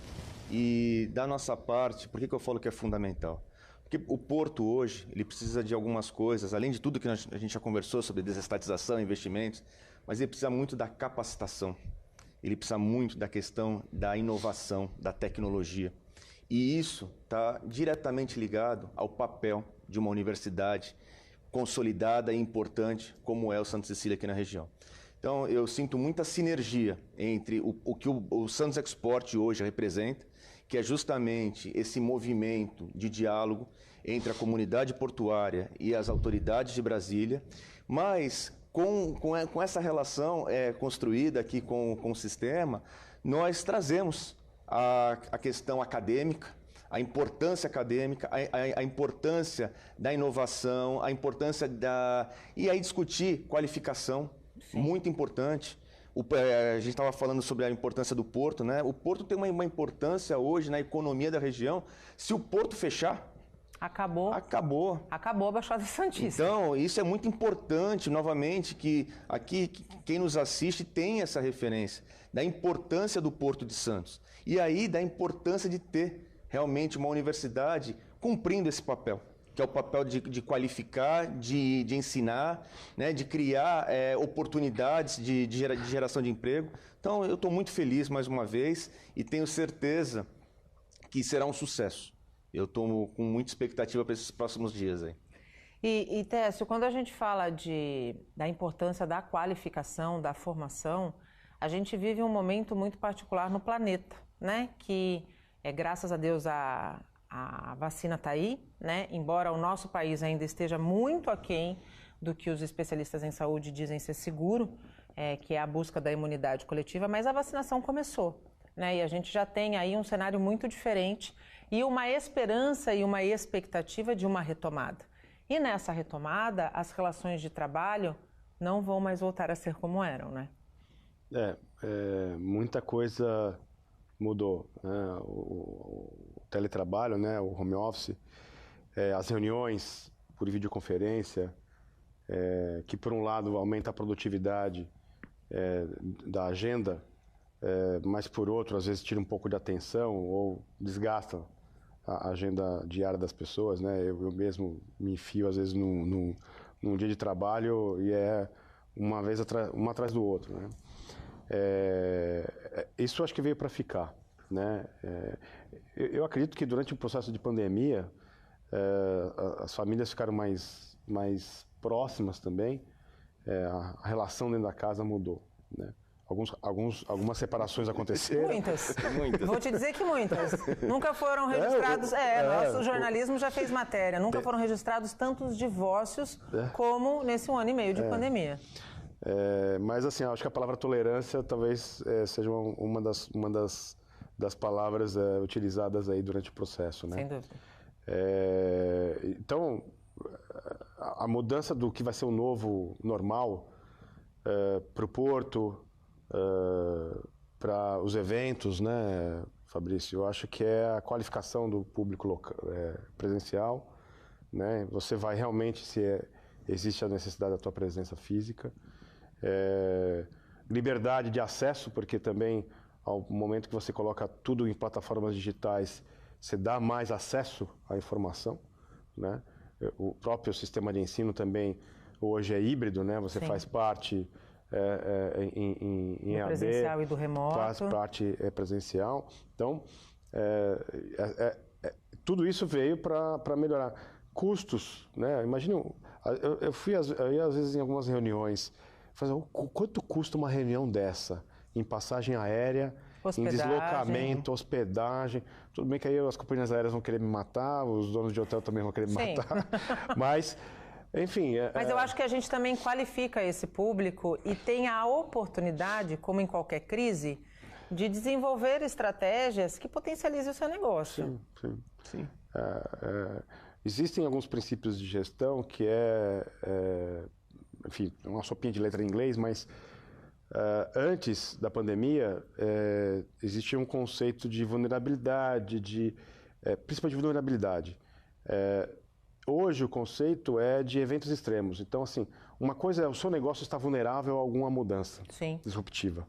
e da nossa parte. Por que eu falo que é fundamental? Porque o Porto hoje, ele precisa de algumas coisas, além de tudo que a gente já conversou sobre desestatização, investimentos, mas ele precisa muito da capacitação, ele precisa muito da questão da inovação, da tecnologia. E isso está diretamente ligado ao papel de uma universidade consolidada e importante como é o Santa Cecília aqui na região. Então, eu sinto muita sinergia entre o que o Santos Export hoje representa, que é justamente esse movimento de diálogo entre a comunidade portuária e as autoridades de Brasília, mas com essa relação construída aqui com o sistema, nós trazemos a questão acadêmica, a importância acadêmica, a importância da inovação, a importância e aí discutir qualificação. Sim. Muito importante. A gente estava falando sobre a importância do porto, né? O porto tem uma importância hoje na economia da região. Se o porto fechar, acabou a Baixada Santista. Então, isso é muito importante, novamente, que aqui quem nos assiste tem essa referência da importância do Porto de Santos. E aí da importância de ter realmente uma universidade cumprindo esse papel, que é o papel de qualificar, de ensinar, né, de criar oportunidades de geração de emprego. Então, eu estou muito feliz mais uma vez e tenho certeza que será um sucesso. Eu estou com muita expectativa para esses próximos dias aí. E Tessio, quando a gente fala da importância da qualificação, da formação, a gente vive um momento muito particular no planeta, né? Que, graças a Deus, a vacina está aí, né? Embora o nosso país ainda esteja muito aquém do que os especialistas em saúde dizem ser seguro, que é a busca da imunidade coletiva, mas a vacinação começou, né? E a gente já tem aí um cenário muito diferente e uma esperança e uma expectativa de uma retomada. E nessa retomada, as relações de trabalho não vão mais voltar a ser como eram, né? Muita coisa mudou, né? O teletrabalho, né? O home office, as reuniões por videoconferência, que por um lado aumenta a produtividade da agenda, mas por outro às vezes tira um pouco de atenção ou desgasta a agenda diária das pessoas, né? Eu mesmo me enfio às vezes num dia de trabalho e uma atrás do outro, né? Isso acho que veio para ficar, né? Eu acredito que durante o processo de pandemia as famílias ficaram mais próximas também, a relação dentro da casa mudou, né? Algumas separações aconteceram. Muitas. Vou te dizer que muitas. Nunca foram registrados... Nosso jornalismo já fez matéria. Nunca foram registrados tantos divórcios como nesse 1 ano e meio de pandemia. Mas, assim, acho que a palavra tolerância talvez seja uma das palavras utilizadas aí durante o processo, né? Sem dúvida. Então, a mudança do que vai ser o novo normal para o Porto, para os eventos, né, Fabrício? Eu acho que é a qualificação do público presencial, né? Você vai realmente, se existe a necessidade da tua presença física. Liberdade de acesso, porque também, ao momento que você coloca tudo em plataformas digitais, você dá mais acesso à informação, né? O próprio sistema de ensino também hoje é híbrido, né? Você faz parte em EAD, presencial e do remoto. Faz parte presencial. Então, tudo isso veio para melhorar. Custos, né? Imagina, eu ia às vezes em algumas reuniões, quanto custa uma reunião dessa? Em passagem aérea, em deslocamento, hospedagem. Tudo bem que aí as companhias aéreas vão querer me matar, os donos de hotel também vão querer me matar. Mas... Enfim, Mas eu acho que a gente também qualifica esse público e tem a oportunidade, como em qualquer crise, de desenvolver estratégias que potencializem o seu negócio. Sim. Existem alguns princípios de gestão que enfim, uma sopinha de letra em inglês, mas antes da pandemia existia um conceito de vulnerabilidade, principalmente de vulnerabilidade. Hoje o conceito é de eventos extremos. Então, assim, uma coisa é o seu negócio estar vulnerável a alguma mudança disruptiva.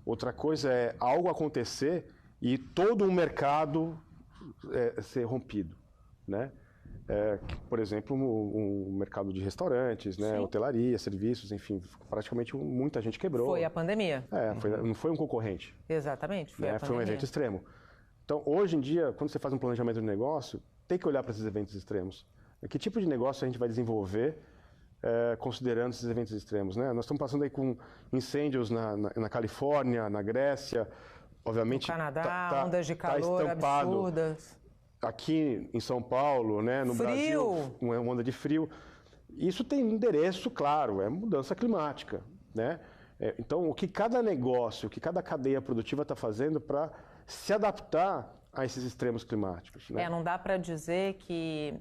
Outra coisa é algo acontecer e todo um mercado ser rompido, né? Por exemplo, o mercado de restaurantes, né? Hotelaria, serviços, enfim, praticamente muita gente quebrou. Foi a pandemia. Não foi um concorrente. Exatamente, foi a pandemia. Foi um evento extremo. Então, hoje em dia, quando você faz um planejamento de negócio, tem que olhar para esses eventos extremos. Que tipo de negócio a gente vai desenvolver considerando esses eventos extremos, né? Nós estamos passando aí com incêndios na Califórnia, na Grécia, obviamente... No Canadá, ondas de calor absurdas. Aqui em São Paulo, né? No Brasil, uma onda de frio. Isso tem um endereço, claro, é mudança climática, né? Então, o que cada negócio, o que cada cadeia produtiva está fazendo para se adaptar a esses extremos climáticos, né? Não dá para dizer que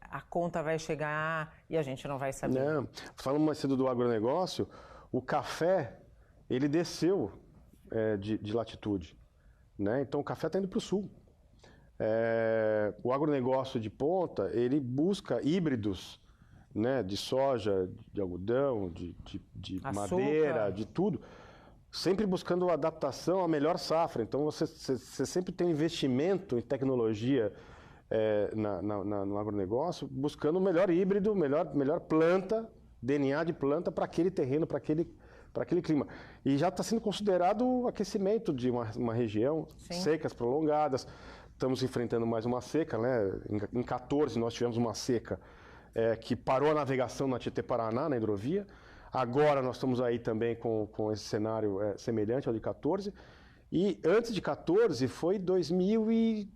a conta vai chegar e a gente não vai saber. Não. Falando mais cedo do agronegócio, o café, ele desceu de latitude, né? Então, o café está indo para o sul. O agronegócio de ponta, ele busca híbridos, né? De soja, de algodão, de madeira, de tudo. Sempre buscando adaptação à melhor safra. Então, você sempre tem investimento em tecnologia no agronegócio, buscando o melhor híbrido, melhor planta, DNA de planta para aquele terreno, para aquele clima. E já está sendo considerado o aquecimento de uma região, secas prolongadas. Estamos enfrentando mais uma seca, né? Em 14 nós tivemos uma seca que parou a navegação na Tietê-Paraná, na hidrovia. Agora nós estamos aí também com esse cenário semelhante ao de 14. E antes de 14 foi 2001.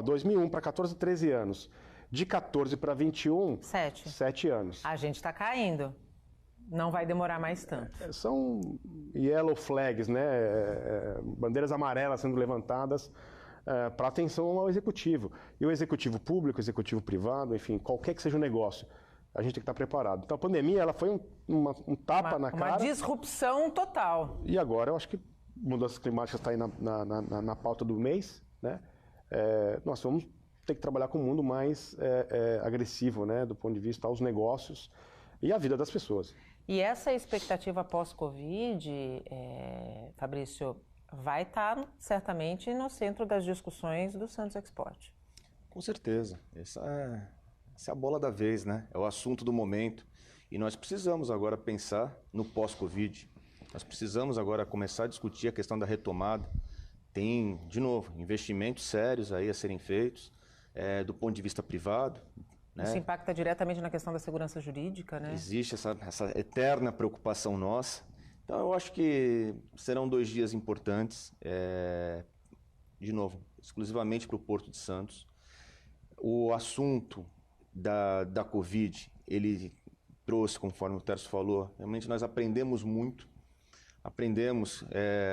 2001 para 14, 13 anos. De 14 para 21, 7 anos. A gente está caindo. Não vai demorar mais tanto. São yellow flags, né? Bandeiras amarelas sendo levantadas para atenção ao executivo. E o executivo público, o executivo privado, enfim, qualquer que seja o negócio, a gente tem que estar preparado. Então a pandemia ela foi um tapa na cara. Uma disrupção total. E agora eu acho que mudanças climáticas está aí na pauta do mês, né? Nós vamos ter que trabalhar com um mundo mais agressivo, né? Do ponto de vista aos negócios e à vida das pessoas. E essa expectativa pós-Covid, Fabrício, vai estar certamente no centro das discussões do Santos Export. Com certeza. Essa é a bola da vez, né? É o assunto do momento. E nós precisamos agora pensar no pós-Covid. Nós precisamos agora começar a discutir a questão da retomada. Tem, de novo, investimentos sérios aí a serem feitos. do ponto de vista privado. Né? Isso impacta diretamente na questão da segurança jurídica, né? Existe essa eterna preocupação nossa. Então, eu acho que serão 2 dias importantes, de novo, exclusivamente para o Porto de Santos. O assunto da Covid, ele trouxe, conforme o Tércio falou, realmente nós aprendemos muito. Aprendemos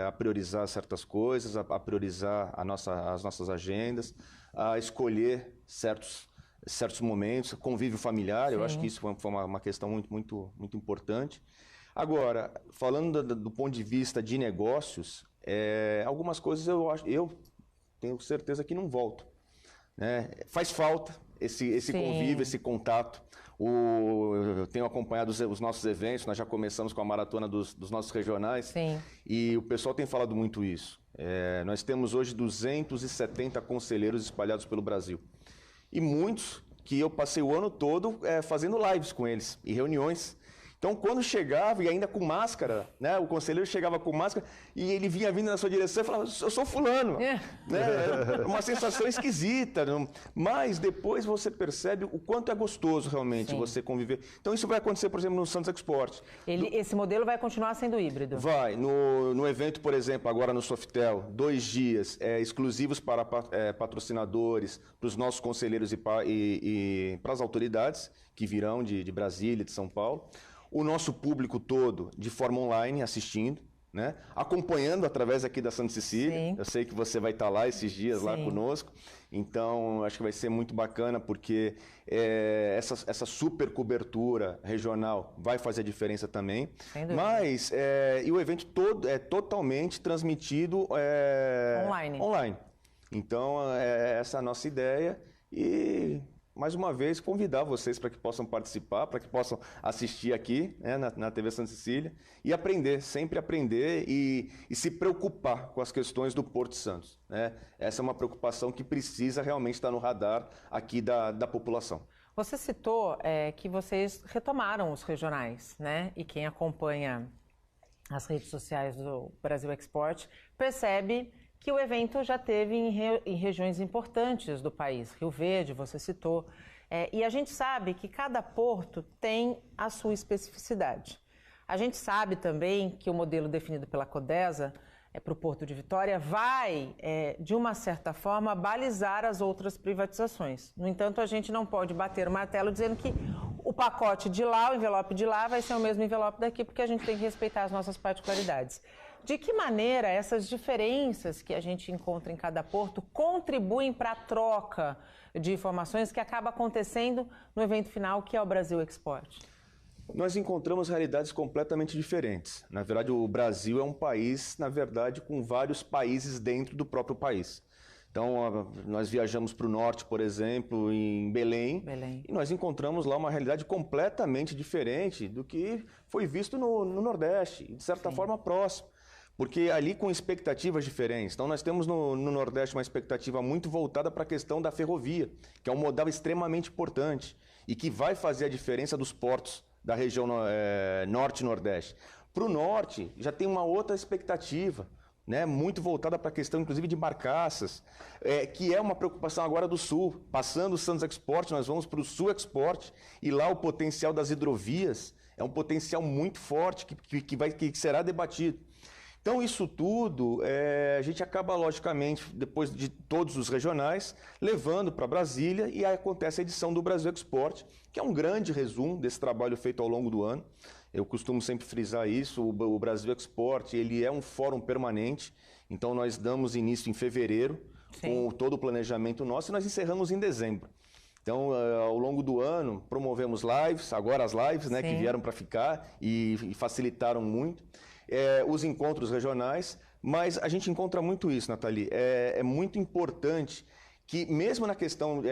a priorizar certas coisas, a priorizar as nossas agendas, a escolher certos momentos, convívio familiar. Sim. Eu acho que isso foi uma questão muito importante. Agora, falando do ponto de vista de negócios, algumas coisas eu tenho certeza que não voltam. Né? Faz falta esse convívio, esse contato. Eu tenho acompanhado os nossos eventos, nós já começamos com a maratona dos nossos regionais. Sim. E o pessoal tem falado muito isso. Nós temos hoje 270 conselheiros espalhados pelo Brasil. E muitos que eu passei o ano todo fazendo lives com eles e reuniões. Então, quando chegava, e ainda com máscara, né, o conselheiro chegava com máscara e ele vinha vindo na sua direção e falava, eu sou fulano. Né? Era uma sensação esquisita. Mas depois você percebe o quanto é gostoso realmente você conviver. Então, isso vai acontecer, por exemplo, no Santos Export. Esse modelo vai continuar sendo híbrido? Vai. No evento, por exemplo, agora no Sofitel, 2 dias exclusivos para patrocinadores, para os nossos conselheiros e para as autoridades que virão de Brasília, de São Paulo. O nosso público todo de forma online assistindo, né? Acompanhando através aqui da Santa Cecília. Sim. Eu sei que você vai estar lá esses dias lá conosco. Então, acho que vai ser muito bacana porque essa super cobertura regional vai fazer a diferença também. Mas e o evento todo é totalmente transmitido online. Então, essa é a nossa ideia e... mais uma vez, convidar vocês para que possam participar, para que possam assistir aqui, né, na TV Santa Cecília e aprender, sempre aprender e se preocupar com as questões do Porto de Santos. Né? Essa é uma preocupação que precisa realmente estar no radar aqui da população. Você citou que vocês retomaram os regionais, né? E quem acompanha as redes sociais do Brasil Export percebe que o evento já teve em regiões importantes do país. Rio Verde, você citou. E a gente sabe que cada porto tem a sua especificidade. A gente sabe também que o modelo definido pela Codesa para o Porto de Vitória vai, de uma certa forma, balizar as outras privatizações. No entanto, a gente não pode bater o martelo dizendo que o pacote de lá, o envelope de lá, vai ser o mesmo envelope daqui, porque a gente tem que respeitar as nossas particularidades. De que maneira essas diferenças que a gente encontra em cada porto contribuem para a troca de informações que acaba acontecendo no evento final, que é o Brasil Export? Nós encontramos realidades completamente diferentes. Na verdade, o Brasil é um país, na verdade, com vários países dentro do próprio país. Então, nós viajamos para o norte, por exemplo, em Belém, e nós encontramos lá uma realidade completamente diferente do que foi visto no Nordeste, e de certa forma próximo. Porque ali com expectativas diferentes. Então nós temos no Nordeste uma expectativa muito voltada para a questão da ferrovia, que é um modal extremamente importante e que vai fazer a diferença dos portos da região Norte e Nordeste. Para o Norte já tem uma outra expectativa, né, muito voltada para a questão inclusive de barcaças, que é uma preocupação agora do Sul. Passando o Santos Export, nós vamos para o Sul Export e lá o potencial das hidrovias é um potencial muito forte que será debatido. Então, isso tudo, a gente acaba, logicamente, depois de todos os regionais, levando para Brasília e aí acontece a edição do Brasil Export, que é um grande resumo desse trabalho feito ao longo do ano. Eu costumo sempre frisar isso, o Brasil Export, ele é um fórum permanente, então nós damos início em fevereiro, com todo o planejamento nosso, e nós encerramos em dezembro. Então, ao longo do ano, promovemos lives, agora as lives, né, que vieram para ficar e facilitaram muito. Os encontros regionais, mas a gente encontra muito isso, Nathalie. É muito importante que, mesmo na questão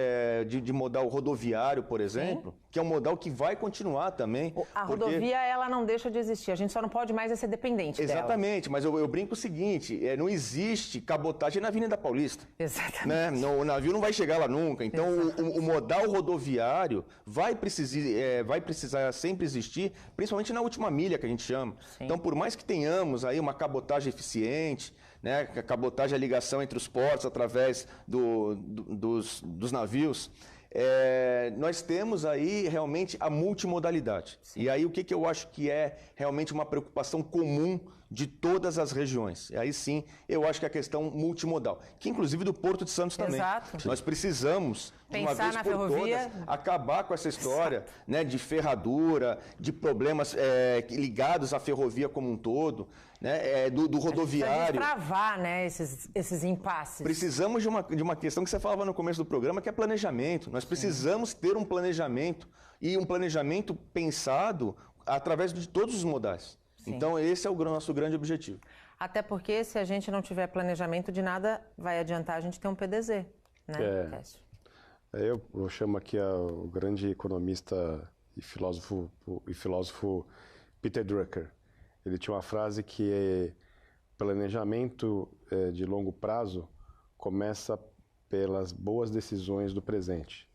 de modal rodoviário, por exemplo, que é um modal que vai continuar também. A rodovia, ela não deixa de existir, a gente só não pode mais ser dependente dela. Exatamente, mas eu brinco o seguinte, não existe cabotagem na Avenida Paulista. Exatamente. Né? O navio não vai chegar lá nunca, então o modal rodoviário vai precisar sempre existir, principalmente na última milha que a gente chama. Sim. Então, por mais que tenhamos aí uma cabotagem eficiente, né, a cabotagem, a ligação entre os portos através dos navios. Nós temos aí realmente a multimodalidade. Sim. E aí o que eu acho que é realmente uma preocupação comum de todas as regiões. E aí sim, eu acho que é a questão multimodal, que inclusive do Porto de Santos também. Exato. Nós precisamos, de uma vez na por ferrovia, todas, acabar com essa história, né, de ferradura, de problemas ligados à ferrovia como um todo, né, do rodoviário. Precisa travar, né, esses impasses. Precisamos de uma questão que você falava no começo do programa, que é planejamento. Nós precisamos ter um planejamento, e um planejamento pensado através de todos os modais. Sim. Então, esse é o nosso grande objetivo. Até porque, se a gente não tiver planejamento, de nada vai adiantar a gente ter um PDZ, né, Técio? Eu chamo aqui o grande economista e filósofo Peter Drucker. Ele tinha uma frase que planejamento de longo prazo começa pelas boas decisões do presente,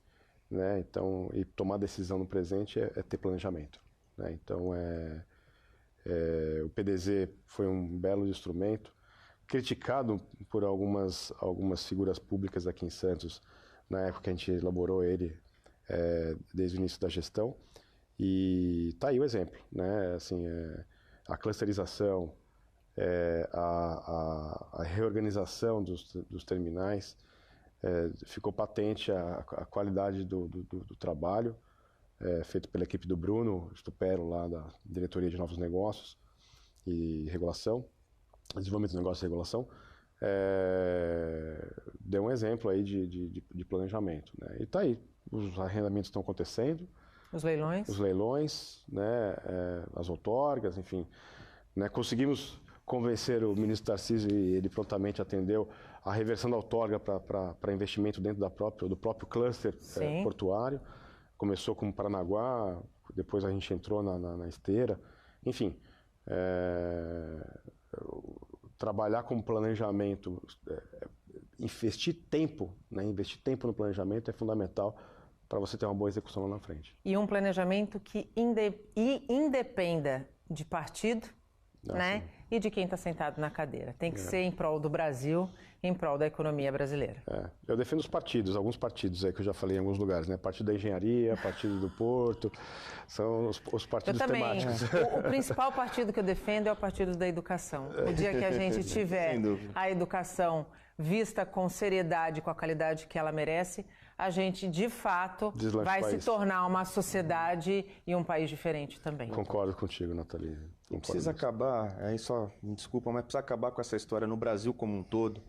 né? Então, e tomar decisão no presente é ter planejamento, né? Então, o PDZ foi um belo instrumento, criticado por algumas figuras públicas aqui em Santos, na época que a gente elaborou ele, desde o início da gestão, e tá aí o exemplo, né? Assim, a clusterização, a reorganização dos terminais, ficou patente a qualidade do trabalho, feito pela equipe do Bruno Stupero, lá da Diretoria de Novos Negócios e Regulação, Desenvolvimento de Negócios e Regulação, deu um exemplo aí de planejamento, né? E tá aí, os arrendamentos estão acontecendo, os leilões, né, as outorgas, enfim, né? Conseguimos convencer o ministro Tarcísio, e ele prontamente atendeu, a reversão da outorga para investimento dentro do próprio cluster portuário. Começou com Paranaguá, depois a gente entrou na esteira. Enfim, trabalhar com planejamento, investir tempo no planejamento é fundamental para você ter uma boa execução lá na frente. E um planejamento que independa de partido, né? Sim. E de quem está sentado na cadeira. Tem que ser em prol do Brasil, em prol da economia brasileira. Eu defendo alguns partidos aí que eu já falei em alguns lugares, né? Partido da Engenharia, Partido do Porto, são os partidos temáticos. O principal partido que eu defendo é o Partido da Educação. O dia que a gente tiver a educação vista com seriedade, com a qualidade que ela merece, a gente, de fato, vai se tornar uma sociedade e um país diferente também. Concordo contigo, Nathalie. Precisa acabar, me desculpa, mas precisa acabar com essa história no Brasil como um todo,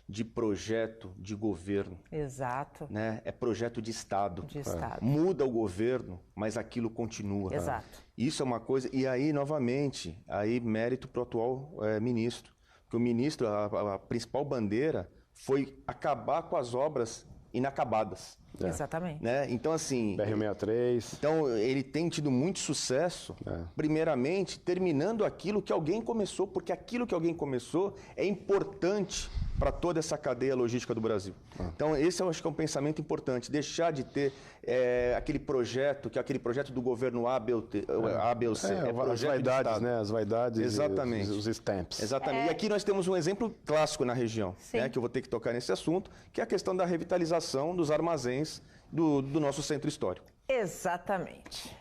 de projeto de governo. Exato. Né? É projeto de Estado. De Estado. Muda o governo, mas aquilo continua. Exato. Isso é uma coisa, e aí, novamente, mérito para o atual ministro. Porque o ministro, a principal bandeira foi acabar com as obras inacabadas. Exatamente. Né? Então, assim... BR-63... Então, ele tem tido muito sucesso, primeiramente, terminando aquilo que alguém começou, porque aquilo que alguém começou é importante para toda essa cadeia logística do Brasil. Então, esse eu acho que é um pensamento importante, deixar de ter aquele projeto do governo A, B ou C. As vaidades, né? As vaidades. Exatamente. Os stamps. Exatamente. E aqui nós temos um exemplo clássico na região, né, que eu vou ter que tocar nesse assunto, que é a questão da revitalização dos armazéns do nosso centro histórico. Exatamente.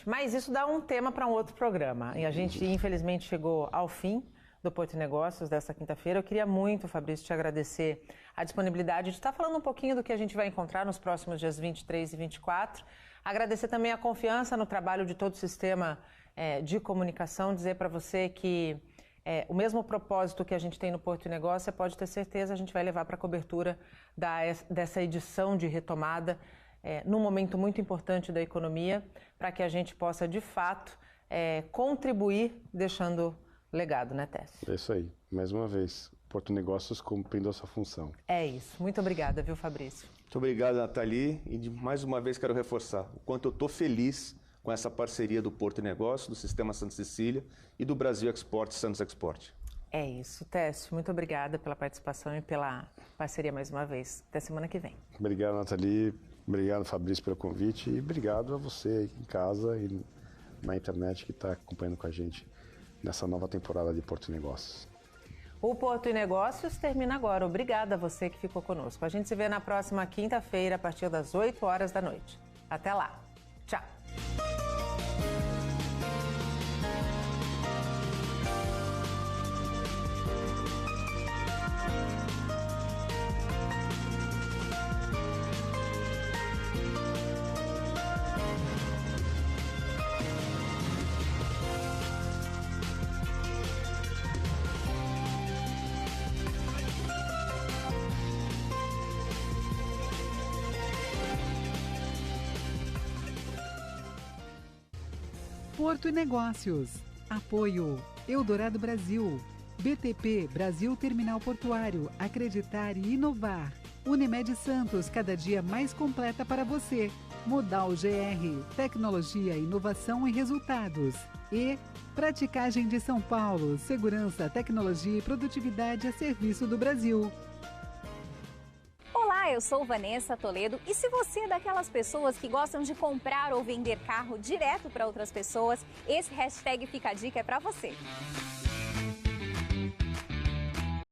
Mas isso dá um tema para um outro programa. E a gente, infelizmente, chegou ao fim do Porto e Negócios desta quinta-feira. Eu queria muito, Fabrício, te agradecer a disponibilidade de estar falando um pouquinho do que a gente vai encontrar nos próximos dias 23 e 24. Agradecer também a confiança no trabalho de todo o sistema de comunicação. Dizer para você que o mesmo propósito que a gente tem no Porto e Negócio, você pode ter certeza, a gente vai levar para a cobertura dessa edição de retomada, num momento muito importante da economia, para que a gente possa, de fato, contribuir deixando legado, né, Técio? É isso aí. Mais uma vez, Porto Negócios cumprindo a sua função. É isso. Muito obrigada, viu, Fabrício? Muito obrigado, Nathalie. E mais uma vez quero reforçar o quanto eu estou feliz com essa parceria do Porto Negócios, do Sistema Santa Cecília e do Brasil Export, Santos Export. É isso, Técio. Muito obrigada pela participação e pela parceria mais uma vez. Até semana que vem. Obrigado, Nathalie. Obrigado, Fabrício, pelo convite. E obrigado a você aí em casa e na internet que está acompanhando com a gente nessa nova temporada de Porto Negócios. O Porto e Negócios termina agora. Obrigada a você que ficou conosco. A gente se vê na próxima quinta-feira, a partir das 8 horas da noite. Até lá. Tchau. Porto e Negócios. Apoio Eldorado Brasil. BTP Brasil Terminal Portuário. Acreditar e inovar. Unimed Santos, cada dia mais completa para você. Modal GR. Tecnologia, inovação e resultados. E Praticagem de São Paulo. Segurança, tecnologia e produtividade a serviço do Brasil. Olá, eu sou Vanessa Toledo e se você é daquelas pessoas que gostam de comprar ou vender carro direto para outras pessoas, esse hashtag Fica a Dica é para você.